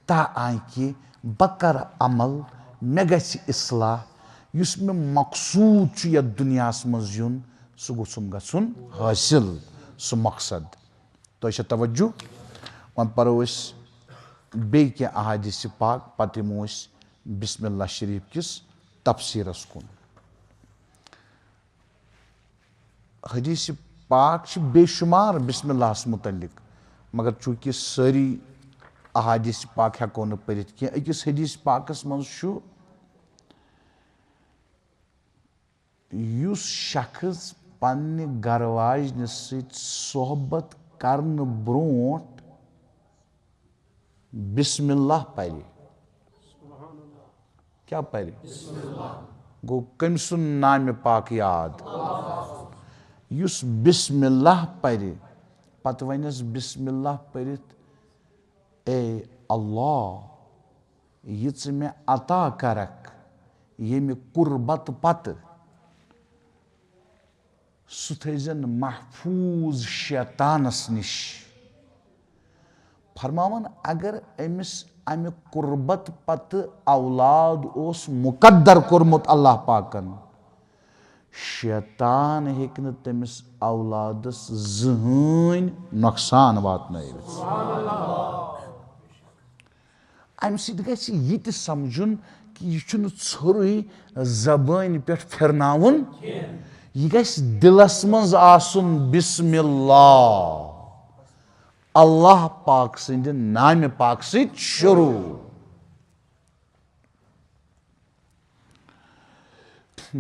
ता आय कि बह कर अमल मे गछ इस्लाह युस मे मकसूद यथ दुनिया मज युन सह गोसुम गछुन हासिल सह मकसद तो तवज्जो वन परो बे कह अहादीस पाक पत यमो बिस्मिल्लाह शरीफ किस तफसीरस कुन हदीस पाक बेशुमार बिस्मिल्लाह मुतलिक मगर चूँकि सारी अहादीस पाक हेको न पढ़ित कह अकिस हदीस पाकस मज युस शख्स पन्ने गरवाजन सोहबत करने ब्रोट बिस्मिल्लाह पढ़ क्या पढ़ गो कम सुन नाम पाक याद युस बिस्मिल्लाह पढ़ पत वनस बिस्मिल्लाह पढ़ित ए अल्लाह यह मे अता करक ये कुर्बत पत सह थन महफूज शैतानस निश फरमावन अगर अमिस अमि कुर्बत पत औलाद ओस मुकद्दर कोरमुत अल्लाह पाकन शैतान हेक न तमिस औलादस जहन नुकसान वातनयित अमि सत गछ यह त समझुन कि यह छोरुई जबान पे फिरनाउन यह गछ दिलस मज आसुन बिस्मिल्लाह अल्लाह पाक सिंद नाम पाक सत शुरू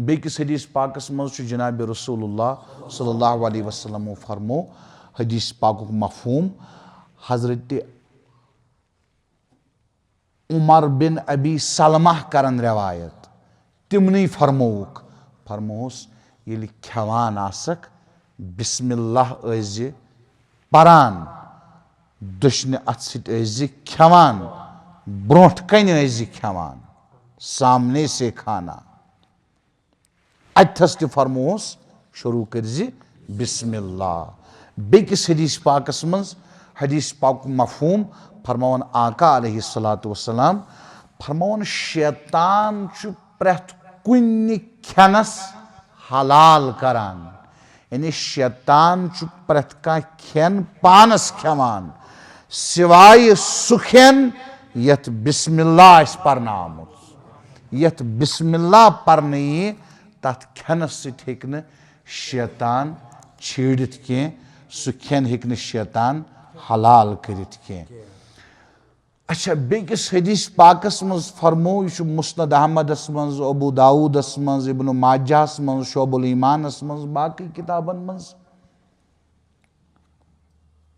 बेकिस हदीस पाकस मज जनाब रसूलुल्लाह सल्लल्लाहु अलैहि वसल्लम फरमो हदीस पाकुक मफहूम हजरत उमर बिन अबी सलमा करन रवायत तिमन फरमोस ये खेवान आसक बिस्मिल्लाह परान दुश्न अथ सि खेवान ब्रोट कन खेवान सामने से खाना अथस त फरमोस शुरू कर बिस्मिल्लाह बेकिस हदीस पाकस मज हदीस पाक मफहूम फरमान आका अलैहिस्सलातु वस्सलाम फरमान शैतान प्रेथ कुन खेनस हलाल करान यानी शैतान प्रेथ कह खेन पानस खेवान सिवाय सु खेन यथ बिस्मिल्लाह पर्न आमुत यथ बिस्मिल्लाह पर्न यी तथ खेनस सत हेक न शैतान छेड़ित कह सु खेन हेक न शैतान हलाल करित कह अच्छा बेकिस हदीस पाकस मज फरमो यह मुस्नद अहमदस मज अबू दाऊदस मज इब्न माजाहस मज शोबुल ईमानस मज बाकी किताबन मज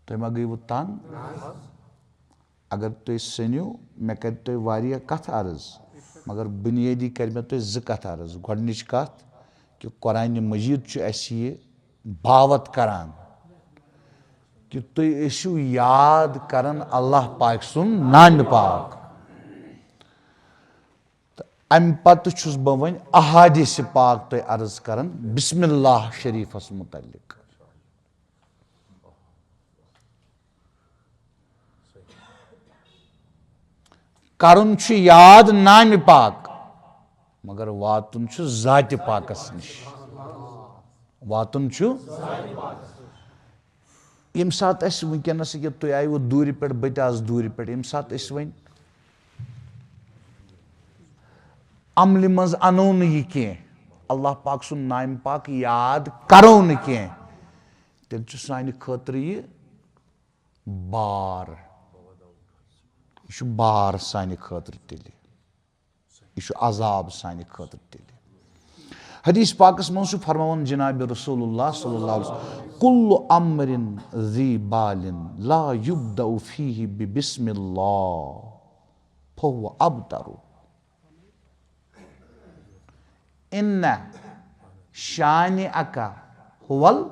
तुम मा गई तंग अगर तुम सनियो मे कर तुम वारिया कथ अर्ज मगर बुनियादी कर मे तुम ज कथ अर्ज गोडनिच कथ कि कुरान मजीद ये बावत करान कि तुम याद करन अल्लाह पाक सुन नाम पाक तो अम पत छुस बह वन अहादीस पाक तुम अर्ज करन बिस्मिल्लाह शरीफस मुतल्लिक करुन छु याद नाम पाक मगर वातुन छु जात पाकस निश वातुन छु यम सात वनकस तुम आयु दूर पे बत आज दूर पे यम सात वन अमल मज अनो न कह अल्लाह पाक सुन नाम पाक याद करो न कह तेल सान खतर यह बार यह बार सान खतर तेल यह अजाब सान खतर तेल हदीस पाकस मज फरमान जनाब रसूलुल्लाह सल्लल्लाहु अलैहि वसल्लम कुल्लु अम्रिन ज़ी बालिन ला युब्दउ फीहि बिस्मिल्लाह फहुव अबतरु इन्ना शानिअका हुवल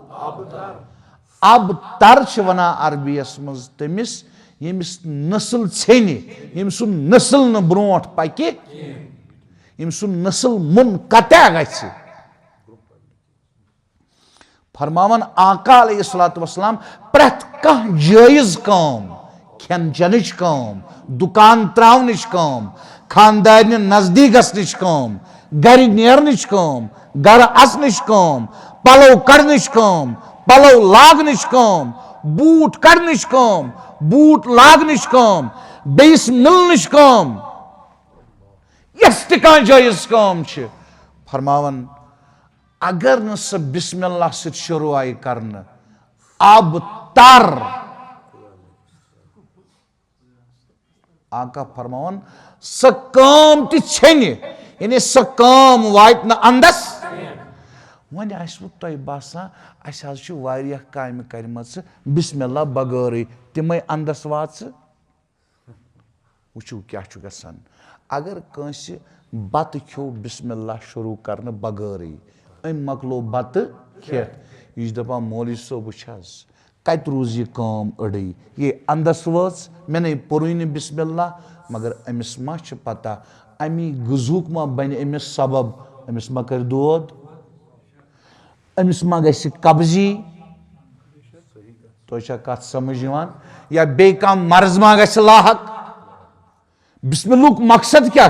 अबतर छ वना अरबियस मज तमिस यमिस नस्ल छेनि यम सुन नस्ल न ब्रोट पकि यम सुन नस्ल मुनक़ता गछि फरमावन आका अलैहिस्सलातु वस्सलाम प्रत कह जायज काम खेन चनच काम दुकान त्रावनच काम खानदार नजदीक गसनच काम घर नेरनच काम घर अचनच काम पलव कड़नच काम पलव लागनच काम बूट कड़नच काम बूट लागनच काम बेस मिलनच काम यस त जायज काम छ फरमावन अगर न स बिस्मिल्लाह से शुरू आई करन अब तर आका फरमावन स काम तनि यानी स काम वात न अंदस वन तुह बसान अह काम कर्म बिस्मिल्लाह बगैर तमें अंदस वाच वो क्या गसान अगर कंस बत खो बिस्मिल्लाह शुरू करने बगैर अम मकलो बत खेत यह दपान मौलवी सोब कत रूज यह काम अड़े ये अंदस वच मे नहीं पुरुन बिस्मिल्लाह मगर अमिस मा पता अमी गजूक मा बन अमिस सबब अमिस मा कर दोद अमिस मा गि कब्जी तो कत समझ या बे कम मर्ज मा गि लाहक बिस्मिल्लाह मकसद क्या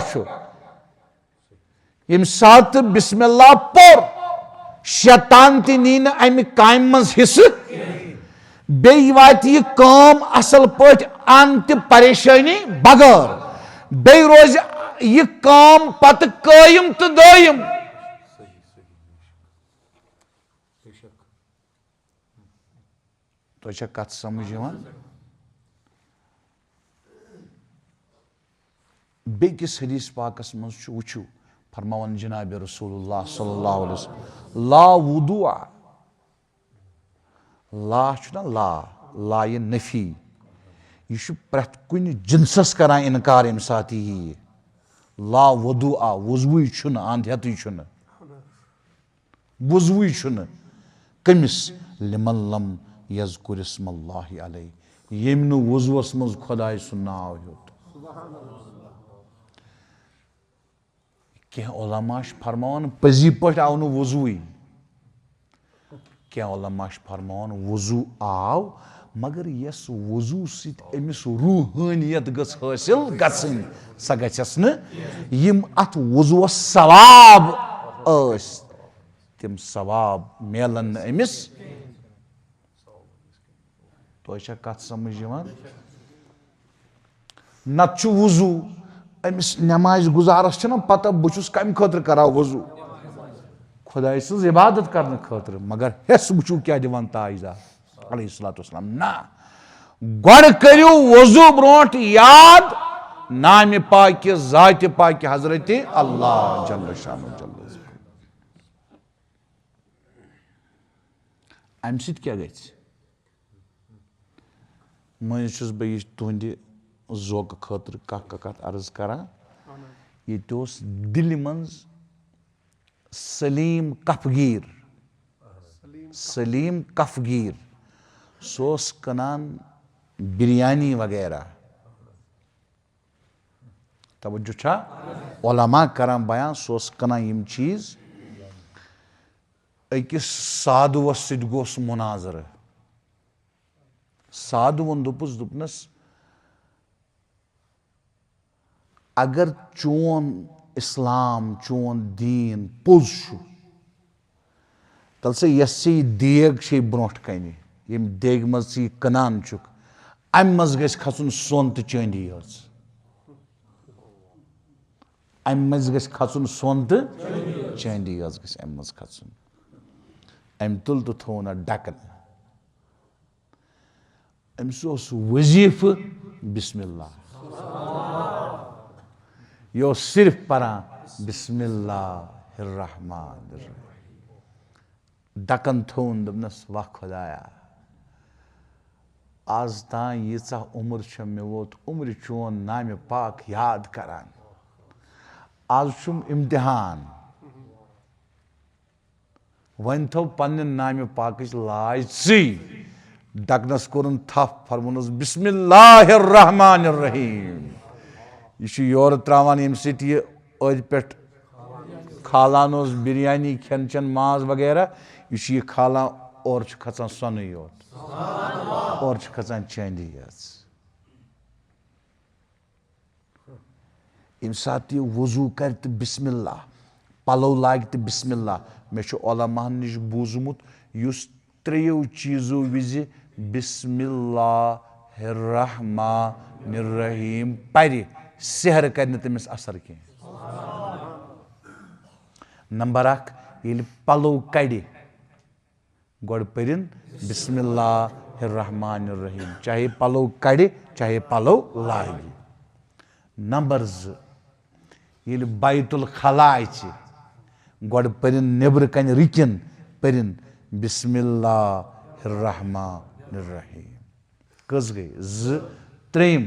यम सात बिस्मिल्लाह पोर शैतान ती नी न अमि काम मज हिस्स बे वात यह काम असल पट अंत परेशानी बगैर बे रोज यह काम पत कायम तो दायम तो कत समझ बेकिस हदीस पाकस मज वुचु फरमावन जनाब रसूलुल्लाह सल्लल्लाहु अलैहि वसल्लम ला वुदुआ ला ना ला ये नफी यह प्रत कुन जिनसस करान इनकार अम सात यह ला वुदुआ वुजवुई छुन आंधेत छुन वुजवुई छुन कमिस लिमन लम यज़कुर इस्मल्लाहि अलैहि यम नु वुजवस मज खुदाय सुन नाव होत क्या उलमा फरमान पजी पट आव न वुजुई क्या उलमा फरमान वुजू आव मगर यस वुजू सित अमिस रूहानियत गस हासिल गसन स गछस न यम अत वुजुस सवाब अस तम सवाब मेलन अमिस तो कत समझ नत वुजू अमिस नमाज गुजारस ना पता बहुत कम खतर करा वजू खुदाई सज इबादत करने खतर मगर हेस वुचू क्या दिवान ताइजा अलैहिस्सलातु वस्सलाम ना गड़ करियो वजू ब्रोट याद नाम पाक ज़ात पाक हजरत अल्लाह जल्ल शान जल्ल अमि सत क्या गई मज बह तुंद जोक खतर कत अर्ज करान ये दिल मं सलीम कफगीर सोस कनान बिरयानी वगैरह तवज्जो छा उलमा करान बयान सोस कनान यम चीज अकिस साधुवस सत गोस मुनाजर साधुवन दोपनस अगर चोन इस्लाम चोन दीन पोज तल से यस देग छे ब्रोट कन यम देग मज कनान चुक अम मज गस खचुन सोन तो चांदी अम मज गस खचुन सोन तो चांदी गस अम मज खचुन अम तुल तो थोन डकन अम्स वजीफ बिस्मिल्लाह यो सिर्फ परान बिस्मिल्लाहिर्रहमानिर्रहीम डकन थोन दपनस वाह खुदाया आज तान यीचा उम्र छ मे वोत उम्र चोन नाम पाक याद करान आज छुम इम्तिहान वन थो पन्न नाम पाक लाज सी डकनस कोरन थप फरमोनस बिस्मिल्लाहिर्रहमानिर्रहीम यह योर त्रावान यम सत अद पे खालान बिरयानी खेन चन माज वगैरह यह खालान और खचान सोन योत और खचान चांदी यम सात यह वजू कर तो बिस्मिल्लाह पलो लाग तो बिस्मिल्लाह मे उलमा निश बूजमुत युस त्रेयो चीजों विज बिस्मिल्लाहिर्रहमानिर्रहीम पर सेहर कर तमिस असर कह नंबर अख ये पलो कड़ गोड़ परिन बिस्मिल्लाहिर्रहमानिर्रहीम चाहे पलो कड़ चाहे पलो लागे नंबर ये बैतुल खला गोड़ परिन नेबर कन रिकिन परिन बिस्मिल्लाहिर्रहमानिर्रहीम कस गई त्रेम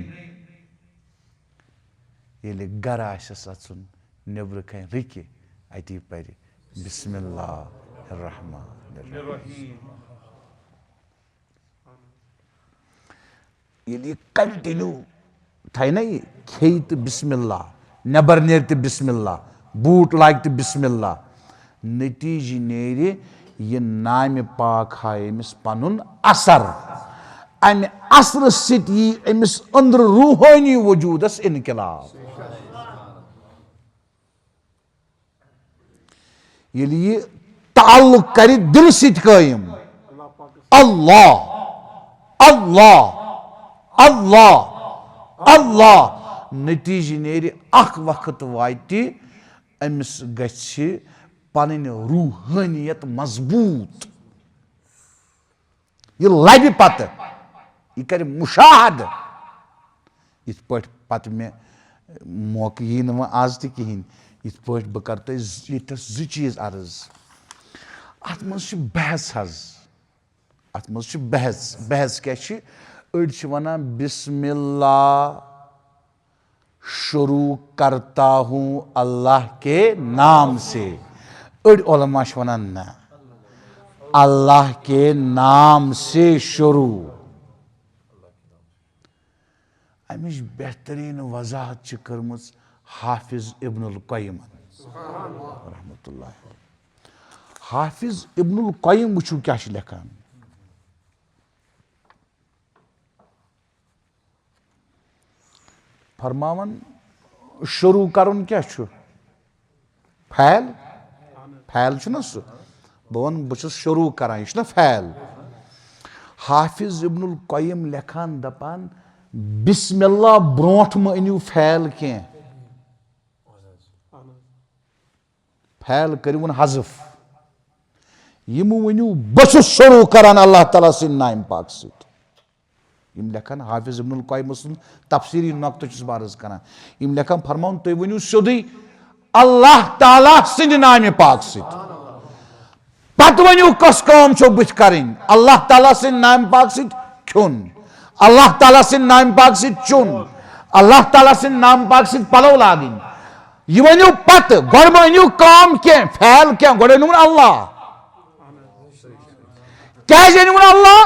ये गर आचुन नेबर कन रिकि अति पर बिस्मिल्लाहिर्रहमानिर्रहीम ये कंटिन्यू थे ना ये खे तो बिस्मिल्लाह नबर नेर तो बिस्मिल्लाह बूट लाग तो बिस्मिल्लाह नतीज नेर ये नाम पाक हाय अमिस पनुन असर अमि असर सत यी अमिस अंदर रूहानी वजूदस इनकलाब ये ताल्लुक कर दिल सत कायम अल्लाह अल्लाह अल्लाह अल्लाह नतीज नेर अख वक्त वाति अमिस गछ पन रूहानियत मजबूत ये लबि पत यह कर मुशाहद इत पत मे मौक यी न आज त कहें इत बह कर तस जो चीज अर्ज अत मज बहस हज अत मज बहस बहस क्या अड़ वनान बिस्मिल्लाह शुरू करता हूँ अल्लाह के नाम से अड़ उलमा वनान न अल्लाह के नाम से शुरू अमिश बेहतरीन वजाहत कर्मच हाफिज इब्नुल क़य्यिम रहमतुल्लाह हाफिज इब्नुल क़य्यिम वुचु क्या लेखान फरमावन शुरू करुन क्या फैल फैल ना सह बह वन बहुत शुरू करान यह फैल हाफिज इब्नुल क़य्यिम लेखान दपान बिस्मिल्लाह ब्रोट म अनिव फैल कह फैल करिवन हजफ यम वनु बस शुरू करान अल्लाह ताला सिंद नाम पाक सत यम लेखन हाफिज इब्नुल क़य्यिम सुन तफसीरी नुक्तह छुस बारज करान यम लेखन फरमान तुम वनियो सोदी अल्लाह ताला सिंद नाम पाक सित पत वनियो कस काम छो बुथ करिन अल्लाह ताला सिंद नाम पाक सित खुन अल्लाह ताला सिंद नाम पाक सित चुन अल्लाह ताला सिंद नाम पाक सित पलव लागिन यह वनियो पत गोड़ वनियो काम के फैल क्या गोड़ वनियो अल्लाह क्या वनियो अल्लाह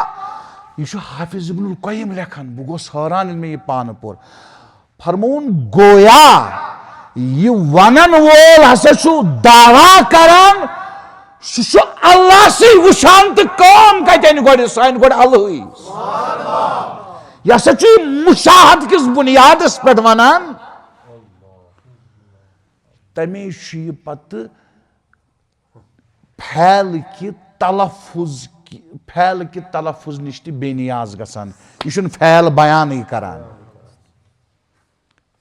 यह हाफिज इब्नुल क़य्यिम लेखन बह गोस हैरान मे यह पान पोर फरमोन गोया यह वनन वोल हसा दावा करान सह अल्लाह से वुचान तो काम कतन गोड़ सान गोड़ अल्लाह यह हसा मुशाहद किस बुनियादस पे वनान तमे पत फैल कि तलफुज निश बेनियाज गसान यह फैल बयान करान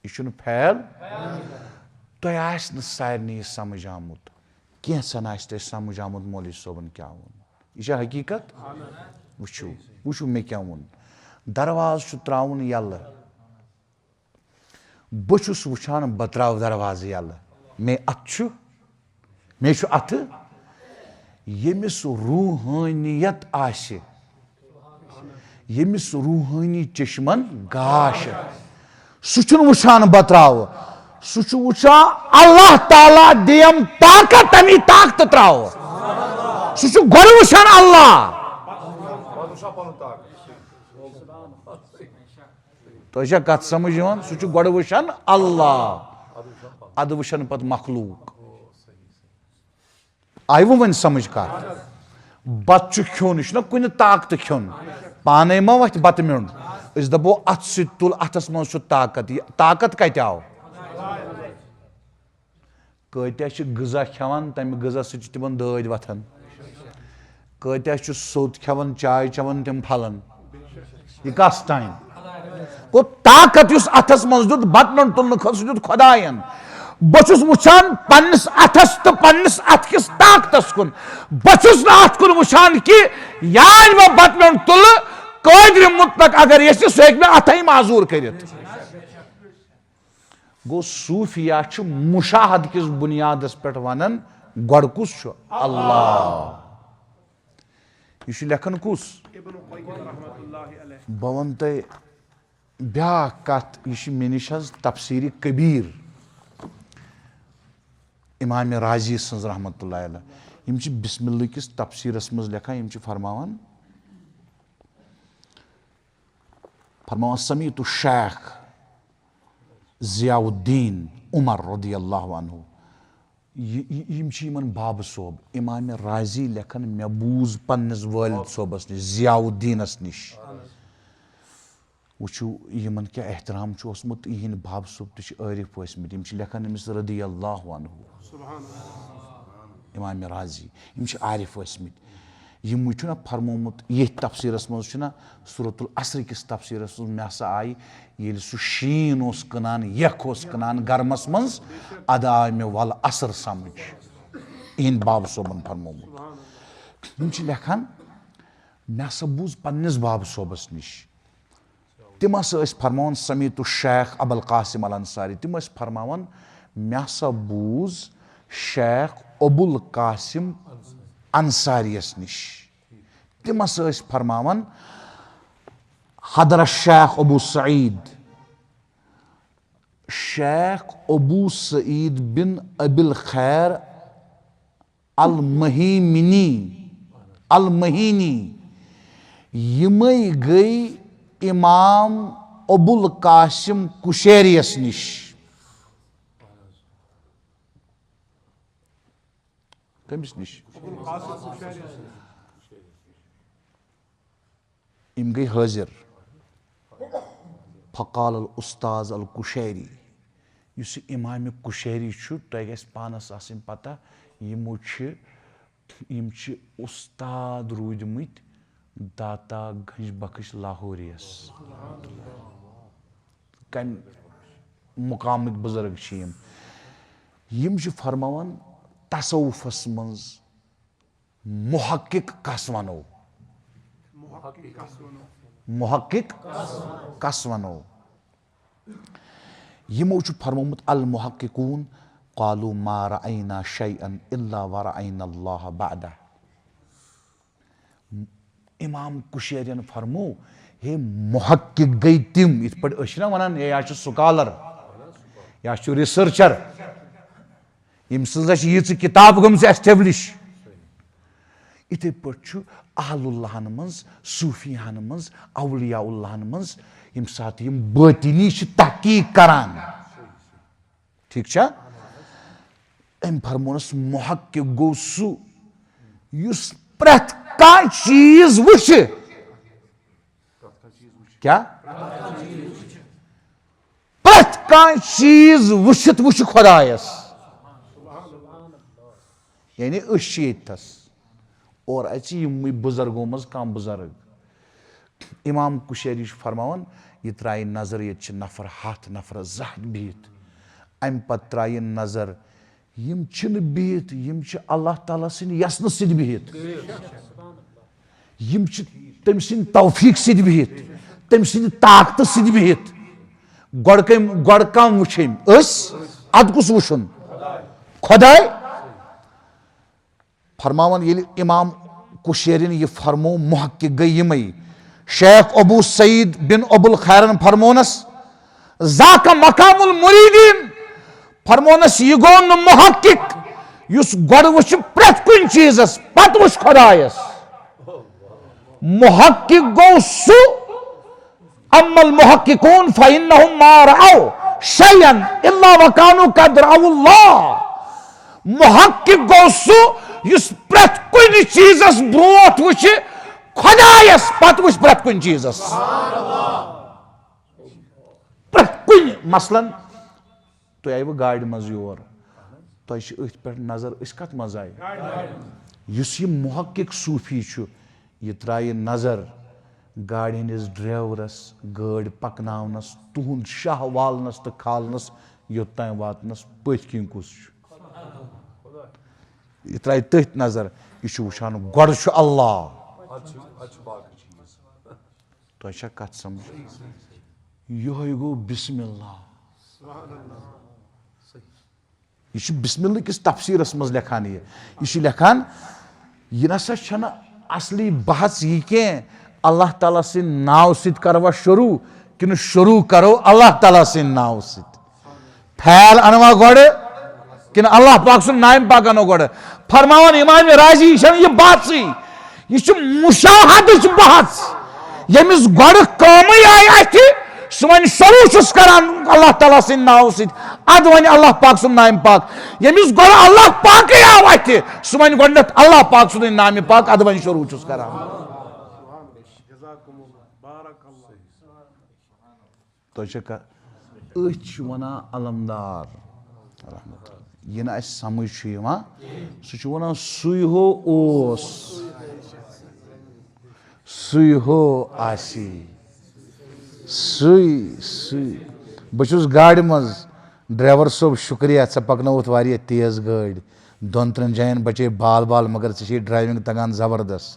यह फैल तुम सारे समझ आमुत कैसन तुम समझ आमुत मौलवी सोबन क्या वो यह हकीकत वुचु वुचु मे क्या वोन दरवाज त्राउन यल बहुस वुचान बह त्राव दरवाज यल मे अत मे अत यमिस रूहानियत आशे यमिस रूहानी चश्मन गाश सह वुचान बह त्राव सह वुचान अल्लाह ताला दियम ताकत तमी ताकत त्राव सह गोड़ वुचान अल्लाह तो कत समझ सह गोड़ वुचान अल्लाह अद वुचान पत मखलूक आई वो वन समझ कर बत खुन यह कुन ताकत खुन पाने मा वथ बत म्योन दपो अत तुल अतस मज ताकत कत आव कत्या गजा खेवान तम गजा तिमन दद वथान कत्या सोद खेवान चाय चवान तम फलन यह कस टाइम गो ताकत अथस मज दुत बत म्योन तुलने खत खुदायन बहुस वुचान पन्नस अथस तो पन्नस अथ किस ताकतस कुन बहुस अथ कुन वुचान कि यान वो बत म्योन तुल कादिर मुतलक अगर ये सह मे अथई माजूर कर गो सूफिया मुशाहद किस बुनियादस पे वनान गोड़ कुस अल्लाह यह लेखन कुस बह वन तुम ब्या कत यह मे निश तफसीर कबीर इमाम राजी सज रहमतुल्लाह अलैह यम बिस्मिल्लाह किस तफसीरस मज लेखा यम फरमावन समीतु शेख ज़ियाउद्दीन उमर रदियल्लाहु अन्हु यम बाब सोब इमाम राजी लेखन मे बूज पन्नस वालिद सोबस निश ज़ियाउद्दीनस निश वुचु यमन क्या एहतराम ओसमुत यहंद बाब सोब तो आरिफ वसमित यम लेखन अमिस रदियल्लाहु अन्हु इमाम राजी यम आरिफ वसमित यम वुचुना फरमोमुत ये तफसीरस मज सूरतुल असर किस तफसीरस मे हसा आई ये सह शीन ओस कनान यख ओस कनान गर्मस मज अद आय मे वल असर समझ इहंद बाब सोबन फरमोमुत यम लेखान मे हसा बूज पन्निस बाब सोबस निश तिम हसा फरमान समीतु शेख अबुल कासिम अल अंसारी तिम फरमान मे हसा बूज शेख अबुल कासिम अंसारियस निश तिम हसा फरमान हदरत शेख अबू सईद शेख अबू सईद बिन अबिल खैर अल महीनी यमई गई इमाम अबुल कासिम कुशैरियस निश कमिस निश इम गई हाजिर फ़क़ाल अल उस्ताज अल कुशैरी युस इमाम कुशैरी तुह गस पानस आसिन पता यमो यम उस्ताद रूदमित दाता गंज बख्श लाहौरियस कम मुकामिक बुजुर्ग यम फरमावन तसव्वुफस मज मुहक्किक कस वनो मुहक्किक कस वनो यमो फरमोमुत अल मुहक्किकून क़ालू मा रअयना शैअन इल्ला व रअयना अल्लाह बअदा। इमाम कुशैरियन फरमो हे मुहक्किक गई तिम इत पट अश ना वनान या स्कॉलर या रिसर्चर यम सज यीच किताब गम एस्टेब्लिश इथे पट अहलुल्लाहन मज सूफियान मज औलियाउल्लाहन मज यम साथ यम बातिनी तहकीक करान ठीक छा अम फरमोनस मुहक्किक गो सु युस प्रथ का चीज वुछ क्या प्रथ का चीज वुछत वुछ खुदायस यानी अश और अच्छी बुजुर्गों मज कम बुजुर्ग इमाम कुशैरी फरमान यह त्राय नजर ये नफर हथ नफर जहत बिहित अम पत त्राय नजर यम बिहित यम अल्लाह ताला सिंद यसन सिद बिहित यम तम सिंद तौफीक सिद बिहित तम सिंद ताकत सिद बिहित गड़ कम वुछम अद कुस वुछुन खुदाय फरमावन ये इमाम कुशैरिन ये फरमो मुहक्किक गई यमई शेख अबू सईद बिन अबुल खैरन फरमोनस ज़ाका मकामुल मुरीदीन फरमोनस यह गो न मुहक्किक युस गड़ वुछ प्रथ कुन चीजस पत वुछ खुदायस मुहक्किक गो सु अम्मल मुहक्किकून फइन्नहुम मा रअव शैअन इल्ला वकानु कद रअवुल्लाह मुहक्किक गो सु युस प्रथ कुन चीजस ब्रोट वुछ खुदायस पत वुछ प्रथ कुन चीजस प्रथ कुन मसलन तो आयु गाड़ मज योर तो अथ पे नजर कत मज आय युस यह मुहक्किक सूफी यह त्राय नजर गाड़ हंदिस ड्राइवरस गाड़ पकनावनस तुहुंद शाह वालनस तो खालनस योत्तान वातनस पथ किन कुस यह त्राय तथ नजर यह वुछान गड़ अल्लाह तो कत समझ यह गो बिस्मिल्लाह यह बिस्मिल्लाह किस तफसीरस मज लिखान यह लिखान यह नसा छना असली बहस यह के अल्लाह ताला सिंद नाव सित करवा शुरू कि शुरू करो अल्लाह ताला सिंद नाव सित फैल अनवा गड़ कि अल्लाह पाक सुन नाम पाक अनो गड़ फरमावन इमाम राजी यह बात सी यह मुशाहद बहस यमिस गड़ कम आय सह वन शुरू करान अल्लाह ताला सिंद नाव सित अद वन अल्लाह पाक सुन नाम पाक यमिस गड़ अल्लाह पाक आव अत सह वन गडनथ अल्लाह पाक सुन नाम पाक अद वन शुरू करान तो वन अलमदार यह ना समझ सह वन सुई हो ओस सुई हो आसी सुई सुई बहुस गाड़ मज ड्राइवर सोब शुक्रिया ऐ पकनौत वारिया तेज गाड़ दोन त्रेन जायन बचे बाल बाल मगर ऐ ड्राइविंग तगान जबरदस्त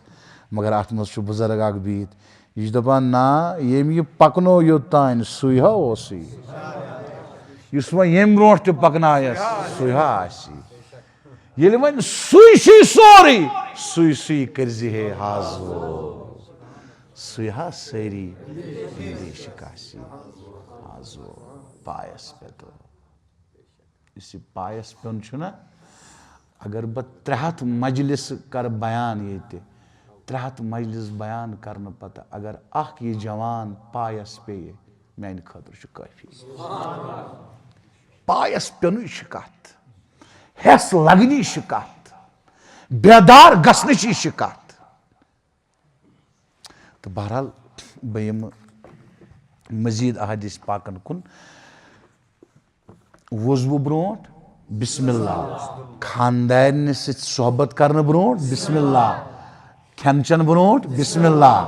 मगर अत मज बुजुर्ग अख बिहित यह दपान ना यम यह पकनो योत्तान सुई हा ओसी युस वो यम ब्रोट ते पकनायस सुई हा आसी येले वन सुई शी सोरी सुई सुई करजी है हाजो सुई हा सरी इंदेश कासी हाजो पायस पे तो इसी पायस पे ना अगर बह 300 मजलिस कर बयान ये 300 मजलिस बयान करने पता अगर अख ये जवान पायस पे मान खतर काफी पायस पेन कत हेस लगनी कत बेदार गसनी कत तो बहरहाल बह मजीद अहदीस पाकन कुन वुजू ब्रोट बिस्मिल्लाह खानदान सोहबत करने ब्रोट बिस्मिल्लाह खेन चन ब्रोट बिस्मिल्लाह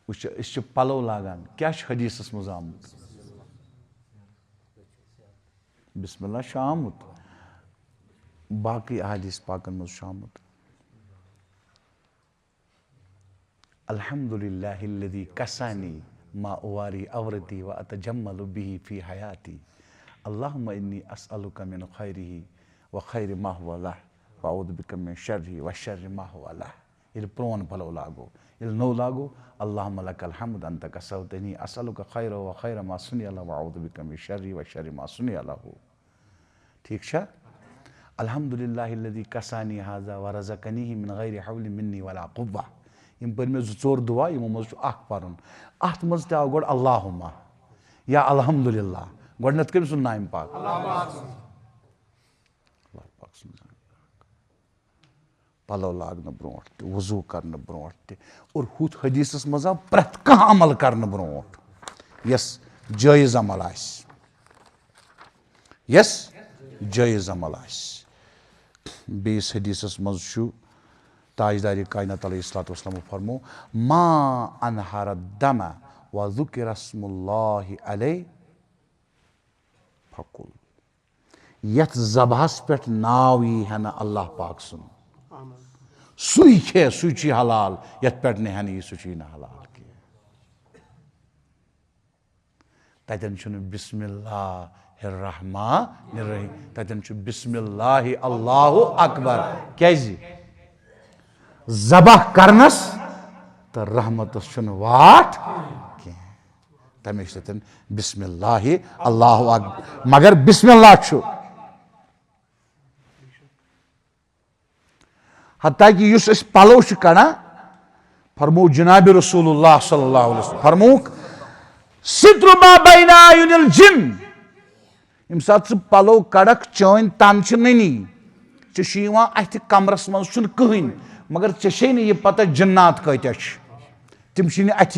वह पलो लागान क्या हदीस मज आमुत बिस्मिल्लाह आमुत बाकी अहदीस पाकन मज आमुत अल्हम्दुलिल्लाहिल्लज़ी कसानी मा उवारी अवरती व अतजम्मलु बिही फी हयाती अल्लाहुम्मा इन्नी अस्अलुका मिन खैरिही व खैरि मा हुवा लह व अऊदु बिका मिन शर्रिही व शर्रि मा हुवा लह। ये प्रोन पलो लागो ये नो लागो अल्लाहुम्मा लकल हम्द अंत कसौतनी अस्अलुका खैरा व खैरा मा सुनिया लहु व अऊदु बिका मिन शर्रि व शर्रि मा सुनिया लहु। ठीक छा। अल्हम्दुलिल्लाहिल्लज़ी कसानी हाज़ा व रज़क़नीही मिन गैरि हौलि मिन्नी वला कुव्वा। यम पर मे जोर दुआ यमो मज अख परन अत मज त आव गोड अल्लाहुम्मा या अल्हम्दुलिल्लाह गोडनत कम सुन नाम पाक अल्लाह पाक सुन पलो लागन ब्रोट वजू करन ब्रोट और हुत हदीसस मज आव प्रत कह अमल करन ब्रोट यस जायज अमल आस यस जायज अमल आस। बेस हदीसस मज छु ताजदार कायनात अलैहिस्सलातु वस्सलाम फरमो मा अनहर दम व ज़ुकिर अस्मुल्लाहि अलैहि फकुल। यथ ज़बहस पे नाव यी है ना अल्लाह पाक सुन सुई खे सुची हलाल यथ पे ने है यी सुची ना हलाल के ततन छु बिस्मिल्लाहिर्रहमानिर्रहीम ततन छु बिस्मिल्लाहि अल्लाहु अकबर क्या ज़बह करनस तो रहमतस छुन वाट तमे तन बिस्मिल्लाहि अल्लाहु अकबर मगर बिस्मिल्लाह छु हत्ता कि युस अस पलो छु कड़ा फरमो जनाब रसूलुल्लाह सल्लल्लाहु अलैहि वसल्लम फरमोक सित्रु मा बैना युनिल जिन यम सात पलो कड़क चोन तन छु ननी चा अथ कमरस मज छु कहीं मगर चे ये पता जन्नात कत्या तिम अथ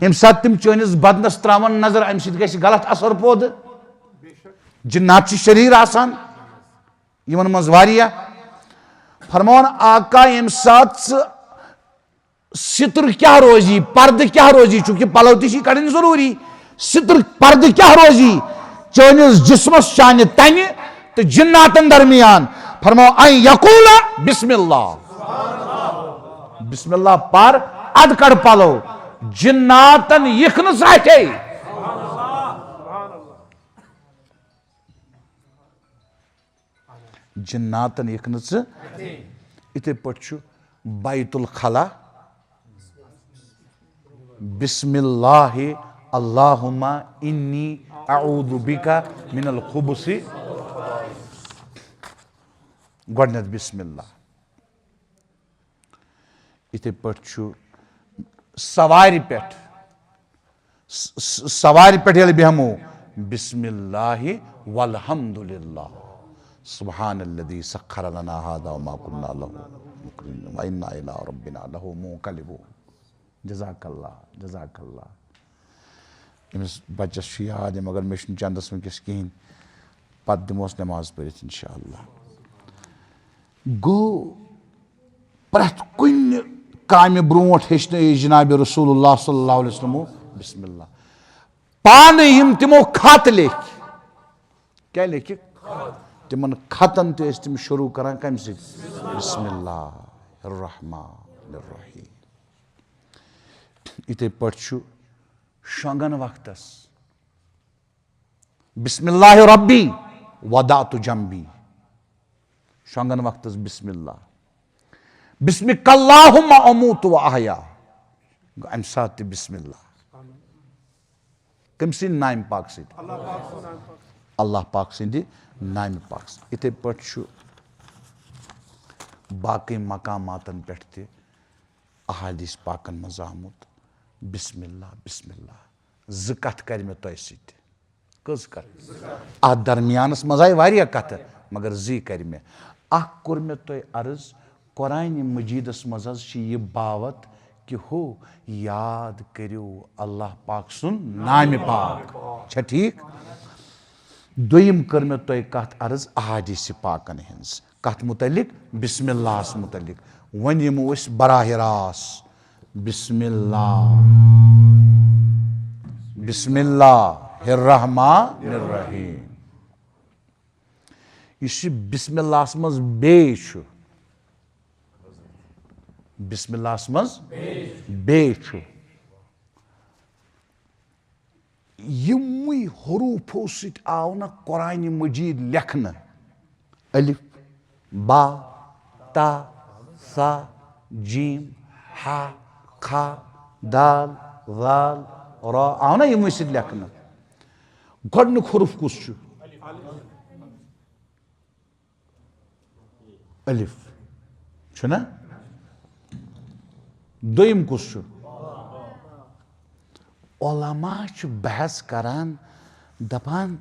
यम सात तिम चोनिस बदनस त्रावन नजर अम सत गलत असर पोद जन्नात शरीर आसान यमन मज वारिया फरमान आका यम सात सित्र क्या रोजी पर्द क्या रोजी चूंकि पलो ती कड़न जरूरी सित्र पर्द क्या रोजी चोनिस जिस्मस शान तन तो जन्नातन दरमियान फरमाओ आई यकूला बिस्मिल्लाह बिस्मिल्लाह पर अद कड़ पलो जिन्नातन यखन साथे जिन्नातन यखन इथे पछु बैतुल खला बिस्मिल्लाहि अल्लाहुम्मा इन्नी अऊदु बिका मिनल खुबुसी गोडनत बिस्मिल्लाह इथे पछु सवारी पे बेहमो बिस्मिल्लाहि वल्हम्दुलिल्लाह सुब्हानल्लज़ी सख्खर लना हाज़ा व मा कुन्ना लहू मुक़रिनीन व इन्ना इला रब्बिना लहू मुक़लिबून। जज़ाकल्लाह जज़ाकल्लाह। अमिस बच्चस याद मगर मे चंदस वनकस कहें पत दिमोस नमाज पढ़ित इंशाअल्लाह। गो प्रत कुन काम ब्रोट हेचन जनाब रसूलुल्लाह सल्लल्लाहु अलैहि वसल्लम बिस्मिल्लाह पान हम तिमो खत लेख क्या लेख तिमन खतन तम शुरू करान कम से बिस्मिल्लाहिर्रहमानिर्रहीम। इथे पछु शोंगन वक्तस बिस्मिल्लाहि रब्बी वदातु जंबी शोंगन वक्तस बिस्मिल्लाह बिस्मिकल्लाहुम्मा अमूतु व अहया अम सात बिस्मिल्लाह कम सिंद नाम पाक सिद अल्लाह पाक सिंद नाम पाक इथे पछु बाकी मकामातन पे अहादीस पाकन मज आमुत बिस्मिल्लाह बिस्मिल्लाह ज कथ कर मे तोह सत कज कर अ दरमियानस मज आई वारिया कथ मगर जी कर मे अख कोर मे तोह अर्ज कुरान मजीदस मज ये बावत कि हो याद करो अल्लाह पाक सुन नाम पाक छा ठीक। दोयम कर मे तोह कथ अर्ज अहादीस पाकन हंस कथ मुतलिक बिस्मिल्लाह मुतलिक वन यमो बराह रास्त बिस्मिल्लाह बिस्मिल्लाहिर्रहमानिर्रहीम। इस बिस्मिल्लाह मज बे बिस्मिल्लाहस मज बे छु यमुई हरूफो सत आव न कुरान मजीद लेखन अलिफ बा ता सा जीम हा खा दाल वाल रा आव न यमुई सत लेखन गोडनुक हरूफ कुस छु अलिफ छुना दोयम कुस छु उलमा बहस करान दपान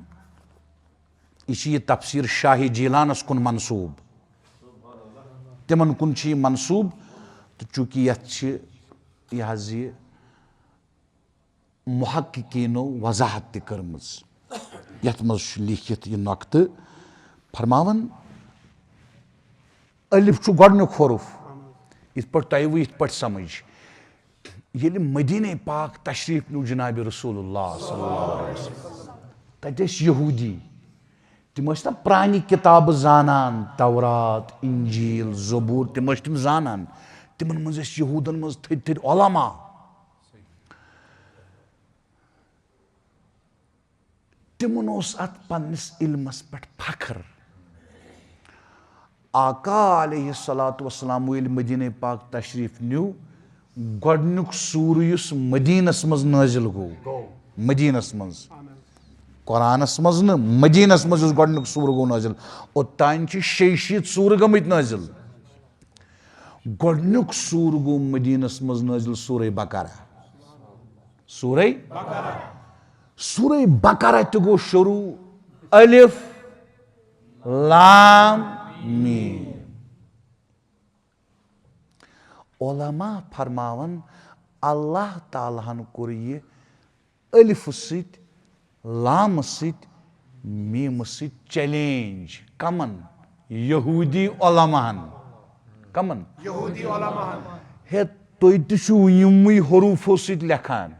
ये तफसीर शाही जीलानस कुन मनसूब तिमन कुन मनसूब तो चूंकि यह मुहक्किकीनो वजाहत त कर्मज यथ मज लिखित यह नक्त फरमावन अलिफ छु गोडनुक हरूफ इत पर तयव इत पर समझ ये मदीने पाक तशरीफ न्यू जनाब रसूलुल्लाह सल्लल्लाहु अलैहि वसल्लम तत यहूदी तिम ना प्रानी किताब जानान तौरात इंजील ज़बूर तिम जानान तिमन मज यहूदन मज थद उलमा तिमन अत पन्निस इल्मस पे फखर आका अलैहिस्सलातु वस्सलाम मदीने पाक तशरीफ न्यू गोडनुक सूर युस मदीनस मज नाजिल गो मदीनस मज कुरानस मज न मदीनस मज गोडनुक सूर गो नाजिल ओतान 60 सूर गमित नाजिल गोडनुक सूर गो मदीनस मज नाजिल सूरह बकरा सूरह बकरा त गो शुरू अलिफ लाम मीम उलमा फरमावन अल्लाह तालाहन कोर ये अलिफ सत लाम सत मीम सत चैलेंज कमन यहूदी उलमाहन कमन यहूदी उलमाहन हे तुय तु यमुई हरूफो सत लेखान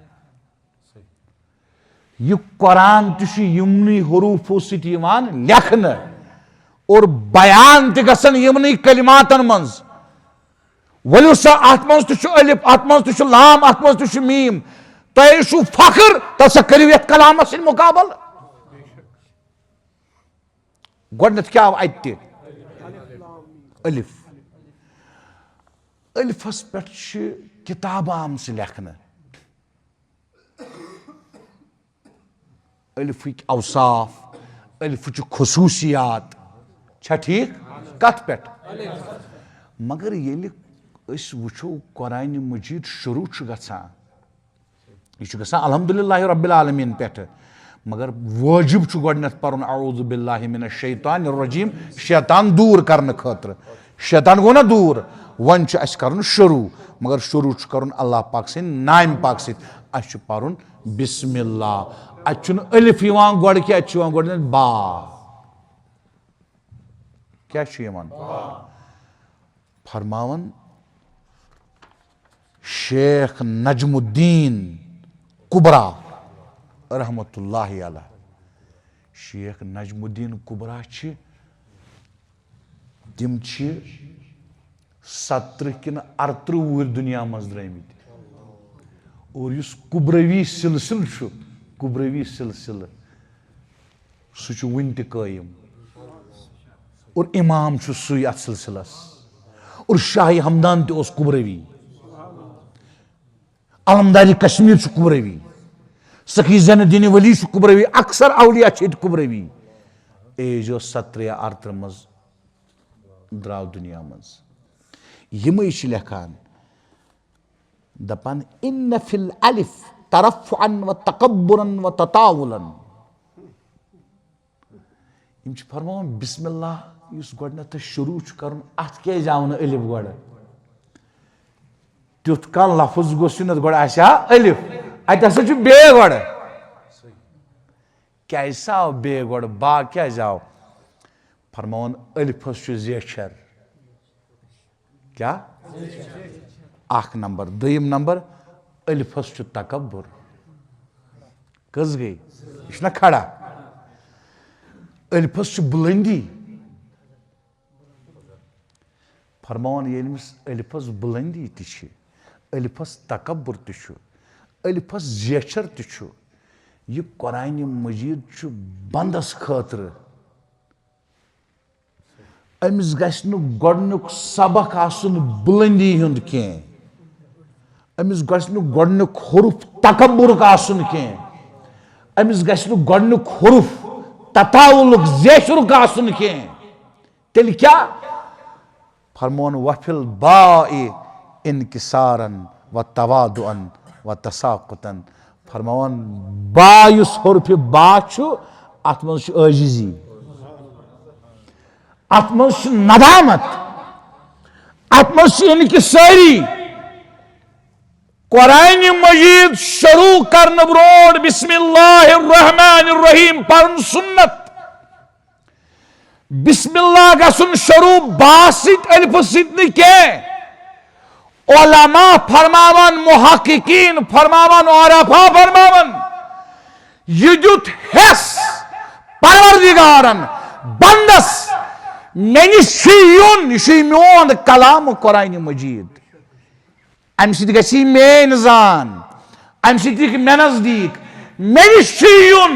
यह कुरान तु यमुई हरूफो सत लेखन और बयान त गसन यमनी कलिमातन मंज वलो सा अत मज तु अलिफ अत मज तु लाम अत मज तु मीम तय फखर तो सा करियो यथ कलामस मुकाबल गोडनथ क्या अति अलिफ अलिफस पे किताब आमस लेखन अलिफिक अवसाफ अलिफिच खसूसियात छा ठीक कत पे मगर ये वो कुरान मजीद शुरू गसान यह अल्हम्दुलिल्लाहि रब्बिल आलमीन पे मगर वाजिब गोडनथ पर्न अऊज़ु बिल्लाहि मिनश शैतानिर रजीम शैतान दूर करने खतर शैतान गो ना दूर वन कर शुरू मगर शुरू कर अल्लाह पाक सद नाम पाक सद पर्न बिस्मिल्लाह अत अलिफ गोड क्या गोडनथ बा क्या फरमावन शेख नजमुद्दीन कुबरा रहमतुल्लाहि अलैह शेख नजमुद्दीन कुबरा तिम 17 कि 38 वुर दुनिया मज द्रमित और युस कुबरवी सिलसिल कुबरवी सिलसिल सह वन त कायम और इमाम सुई अत सिलसिलस और शाही हमदान त कुबरवी अलमदारी कश्मीर कुबरवी सखी ज़ैनुद्दीन वली कुबरवी अक्सर अवलिया कुबरवी एज 17 या 38 मज द्राव दुनिया मज यम लेखान दपान इन्न फिल अलिफ तरफ़ुअन व तकब्बुरन व ततावुलन यम फरमान बिस्मिल्लाह युस गोडनथ शुरू करन अत क्या आव न अलिफ गोड तुथ कह लफ्ज गोस गोड अलिफ अत बे गोड क्या आव बे गोड बा क्या आव फरमान अलिफस जेशर क्या अख नंबर दोयम नंबर अलिफस तकब्बुर कस गई यह खड़ा अलिफस बुलंदी फरमान यस अलिफस बुलंदी अलिफस तकब्बुर अलिफस जेचर यह कुरान मजीद बंदस खतर अमिस गश्न गोडनुक सबक आसन बुलंदी हुंद के अमिस गश्न गोडनुक हुरुफ तकब्बुर आसन के अमिस गश्न गोडनुक हुरुफ तताउलुक जेशरुक आसन के तेल क्या फरमान वफिल बाए इनकिसारन व तवादुअन व तसाकुतन फरमान बा युस हुरुफ बा अत मज आजिजी अत मज नदामत अत मज इनकिसारी कुरान मजीद शुरू करने ब्रोड बिस्मिल्लाहिर्रहमानिर्रहीम पढ़न सुन्नत बिस्मिल्लाह गसन शुरू बासित अलिफ सित के उलमा फरमावन मुहक्किकीन फरमावन औरफा फरमावन यह दुत हेस परवरदिगारन बंदस मे निश युन यह मोन कलाम कुरान मजीद अम सत गसी मेन जान अम सत मे नजदीक मे निश युन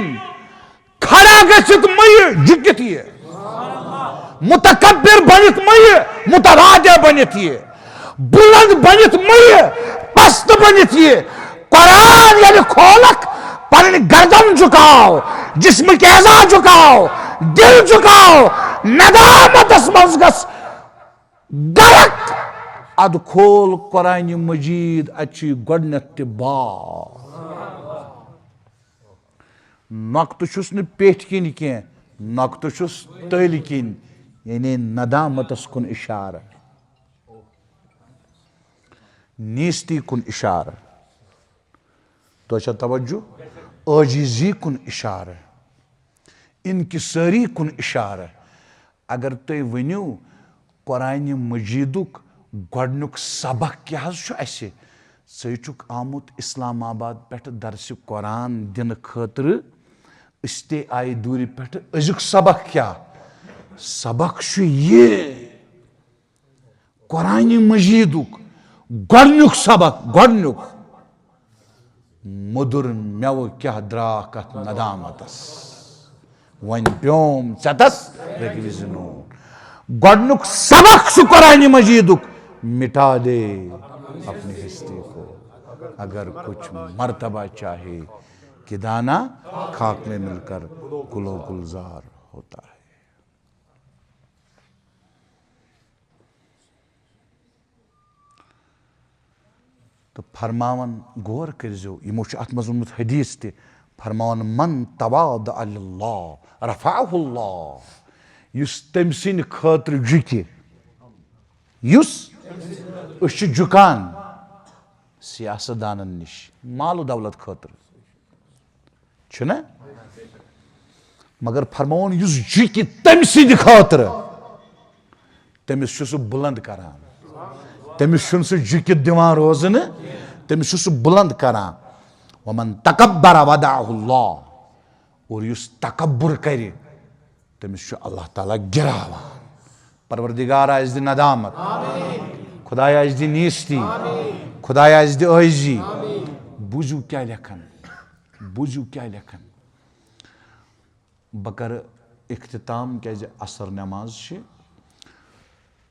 खड़ा गसित मय झुकित यह मुतकब्बिर बनित मय मुतवादि बनित यह बुलंद बनित मय पस्त बनित यह कुरान यानी खोलक पर गर्दन झुकाओ जिस्म के एजा झुकाओ दिल झुकाओ नदामत मज गरक अद खोल कुरान मजीद अच्छी गोडनथ बा नक्त पेठ किन कह नक्त तल किन यानी नदामतस कुन इशारा नीस्ती कुन इशारा तो तवज्जो आजिजी कुन इशारा इनकिसारी कुन इशारा अगर तुम वनो कुरान मजीदुक गोडनुक सबक क्या षुक आमुत इस्लामाबाद पे दरस कुरान दिन खतर ते आय दूर पे अजुक सबक क्या सबक ये कुरान मजीदुक गोडनुक सबक गोडनुक मुदुर मेव क्या द्राक अत नदामतस वन प्योम चतस रखविजनून गोडनुक सबक कुरान मजीदुक मिटा दे अपनी हस्ती को अगर कुछ मर्तबा चाहे कि दाना खाक में मिलकर गुलो गुलजार होता है। तो फरमावन गौर करो यमो अत मज वोनमुत हदीस ते फरमावन मन तवाद अल्लाह रफाहुल्लाह युस तम सिन खतर झुकि युस झुकान सियासतदानन निश मालो दौलत खतर छुना मगर फरमावन युस झुकि तम सिन खतर तमिस बुलंद करान तमिस झुकि दिवान रोजन तमिस बुलंद करान वमन तकब्बर वदाहुल्लाह और युस तकब्बुर करे तमिस अल्लाह ताला गिरावान परवरदिगार आज दि नदामत खुदाया आज दि नीस्ती खुदाया आज दि आजी बुझू क्या लेखन बकर इख्तिताम क्या असर नमाज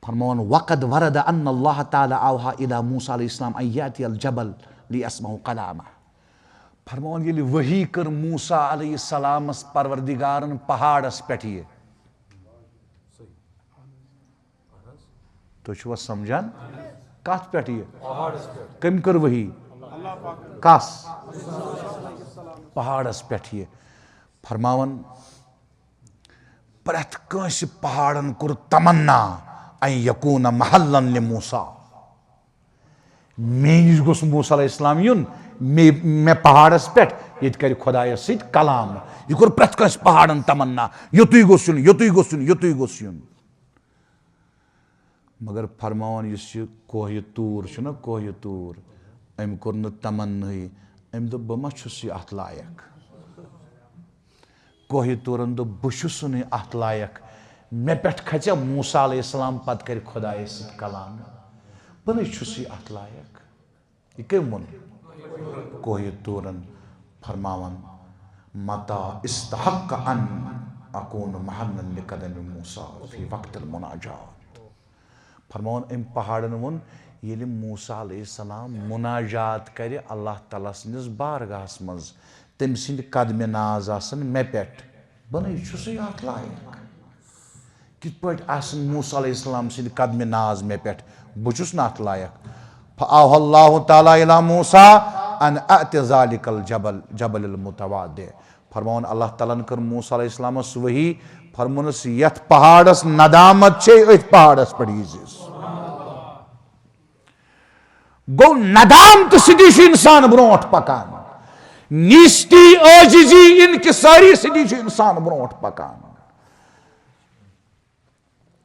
फरमान वक़द वरद अन्न अल्लाह ताला औहा इला मूसा अलैहिस्सलाम अय्याति अल जबल लियस्मउ कलामा फरमान ये वही कर मूसा अलैहिस्सलामस परवरदिगारन पहाड़स पेठ ये तो समझान कत पे कम कर वही कस पहाड़स पे ये फरमावन प्रथ कंस पहाड़न कुर तमन्ना अन यकून महल्लन लिमूसा मे निश गोस मूसा अलैहिस्सलाम युन मे पहाड़स पे ये कर खुदायस सत कलाम यह कोर प्रथ कंस पहाड़न तमन्ना योतुय गोस युन योतुय गोस युन योतुय गोस युन मगर फरमान इस कोह तूर कोह तूर अम कोर तमन्नई अम दो बह छुस अत लायक कोह तूरन दो बहुस अत लायक मे पे खचा मूसा अलैहिस्सलाम पत कर खुदाए सत कलाम बन छुस अत लायक यह कम वो कोह तूरन फरमावन मता इस्तहक अन अकून महनन लिकदम मूसा फी वक्त मुनाजात फरमावन अम पहाड़न वो ये मूसा अलैहिस्सलाम मुनाजात कर अल्लाह ताला सन्दस बारगाहस मज तम सद कदम नाज आसन मे पे बन छुस अत लायक कित पट आसन मूसा अलैहिस्सलाम सद कदम नाज मे पे बहुस ना अत लायक फ़अौहा अल्लाहु ताला इला मूसा अन अत ज़ालिकल जबल जबल मुतवादि फरमान अल्लाह ताला कर मूसा अलैहिस्सलामस वही फरमानस यथ पहाड़स नदामत छे अथ पहाड़स पर यीजिस गो नदाम तो सिदी इंसान ब्रोट पकान निस्ती आजिजी इनकिसारी सिदी इंसान ब्रोट पकान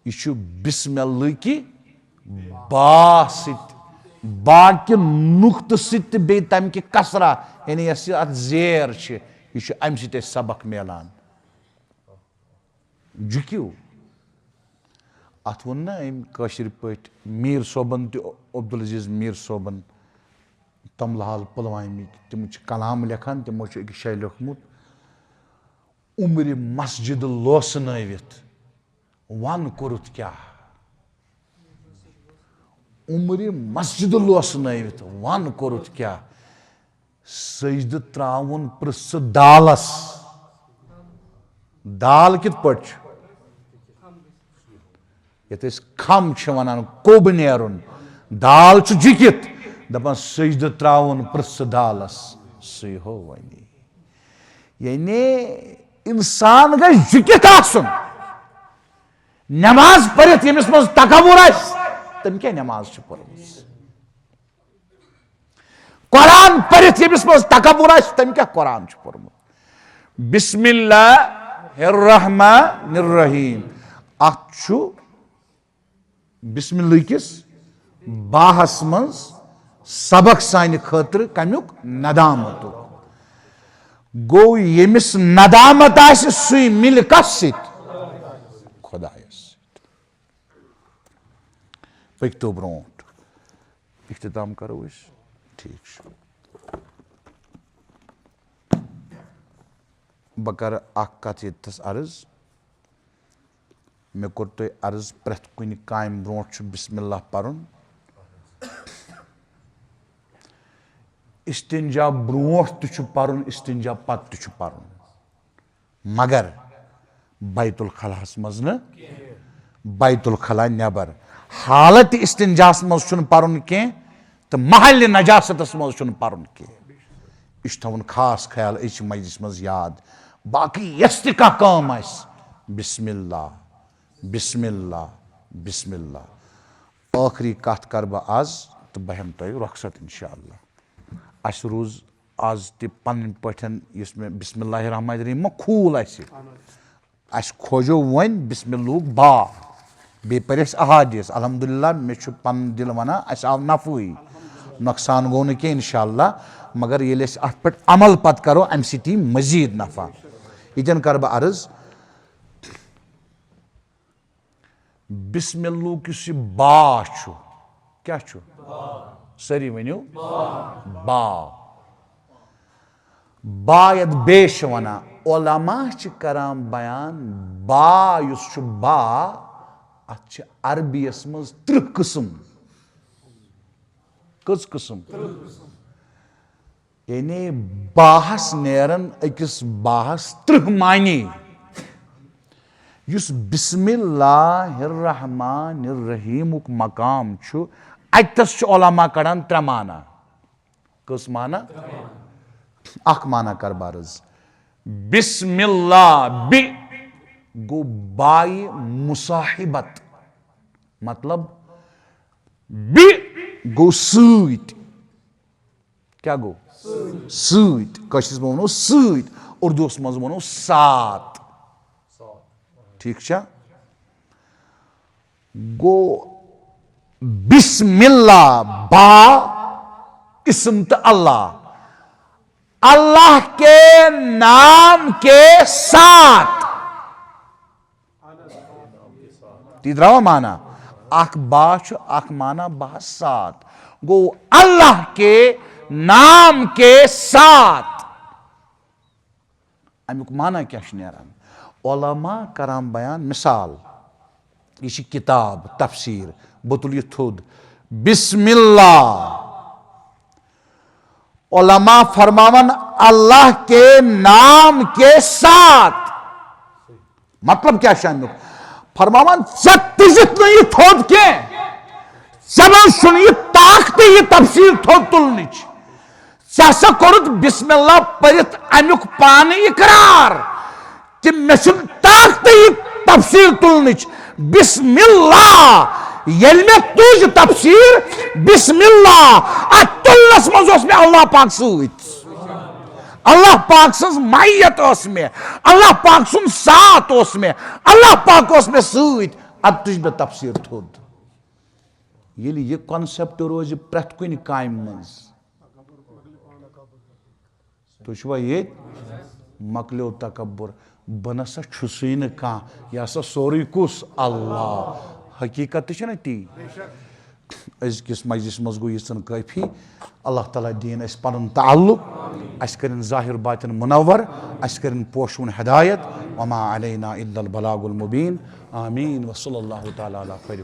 यह बिस्मिल्लाह की बा सित बा के नुक्त सित बे तम के कसरा यानी अत जेर यह अम सत सबक मिलान झुकियो अत वो ना अम कशिर पट मीर सोबन अब्दुल अजीज मीर सोबन तमलाल पुलवामी तम कलाम लेखान तमो एक शाय लिखमुत उम्र मस्जिद लोसनवित वन कोरुत क्या उम्र मस्जिद लोसनवित वन कोरुत क्या सजद त्रावन प्रस दालस दाल कित पट ये खम वन कोब नेरुन दाल झुकित दपान सजद त्रावन प्रस दालस सही हो वनी यानी इंसान गई झुकित आसन नमाज पढ़ित यमिस मज तकबुर तम क्या नमाज पढ़मस कुरान पढ़ित यमिस मज तकबुर तम क्या कुरान पढ़मुत बिस्मिल्लाहिर रहमानिर रहीम अछु बिस्मिल्लाह किस बाहस मज सबक सान खतर कमुक नदामत गो यमिस नदामत आसि सुई मिल कस खुदायस पकतो ब्रोट इख्तिताम करो ठीक बह कर कत यस अर्ज मे कोर तुम अर्ज प्रत कुन काम ब्रोट बिस्मिल्लाह पढ़ुन इस्तिंजा ब्रोट तुम इस्तिंजा पत पढ़ुन मगर बैतुल खलास मज न बैतुल खला नबर हालत इस्तिंजास मज पढ़ुन कह तो महल नजासतस मज पढ़ुन कह यह थवन खास ख्याल अज मजलिस मज याद बाकी यस काम बिस्मिल्लाह बिस्मिल्लाह बिस्मिल्लाह आखिरी कत कर बह आज तो बह हम तुम रुखसत इंशाअल्लाह अस रोज आज तन पन मे बिस्मिल्लाहिर रहमानिर रहीम मा खूल अस खोजो वन बिस्मिल्लाह बा बे पर अहादीस अल्हम्दुलिल्लाह मे पन दिल वना अस आव नफुई नुकसान गो न इंशाअल्लाह मगर ये अत पे अमल पत करो अम सी मजीद नफा यन कर बह अर्ज बिस्मिल्लाह किस बा क्या सरी वनो बा बा यद बेश वना उलमा करान बयान बा युस बा अत अरबियस मज 30 किस्म कस किस्म यानी बाहस नेरन अकिस बाहस 30 मानी युस बिस्मिल्लाहिर रहमानिर रहीम मकाम अतस उलमा कड़ान 3 माना कस माना अख माना कर बारज बिस्मिल्लाह बि गो बाई मुसाहिबत मतलब बि गो सूत क्या गो सूत कशिस वनो सूत उर्दूस मज वनो सात ठीक छा गो बिस्मिल्लाह बा इसम तो अल्लाह अल्लाह के नाम के साथ ती द्रावा माना अख बा अख माना बा साथ गो अल्लाह के नाम के साथ अमुक माना क्या नेरान उलमा करान बयान मिसाल यह किताब तफसीर बतुल यह थोद बिस्मिल्लाह उलमा फरमावन अल्लाह के नाम के साथ मतलब क्या शान फरमावन यह थोद के जबन सुन यह ताकत यह तफसीर थोद तुलनिच सा कोरुत बिस्मिल्लाह पढ़ित अमुक पान इकरार कि मे ताकत यह तफसीर तुलनिच बिस्मिल्लाह येल मे तुज तफसीर बिस्मिल्लाह तुलनस मज मे अल्लाह पाक सत अल्लाह पाक सज मायत मे अल्लाह पाक सुन साथ मे अल्लाह पाक मे सत तुज मे तफसीर थोद ये यह कॉन्सेप्ट रोज प्रेथ कुन काम मज तुवा ये मकलो तकब्बुर बह नसा छुसुई न कह यह हसा सोरे कुस अल्लाह हकीकत ती ती अजकिस मजलिस मज गो यन काफी अल्लाह ताला दीन अस पन ताल्लुक अस कर ज़ाहिर बातिन मुनव्वर अस कर पोशून हिदायत वमा अलैना इल्लल बलागुल मुबीन आमीन व सल्लल्लाहु तआला अला खैर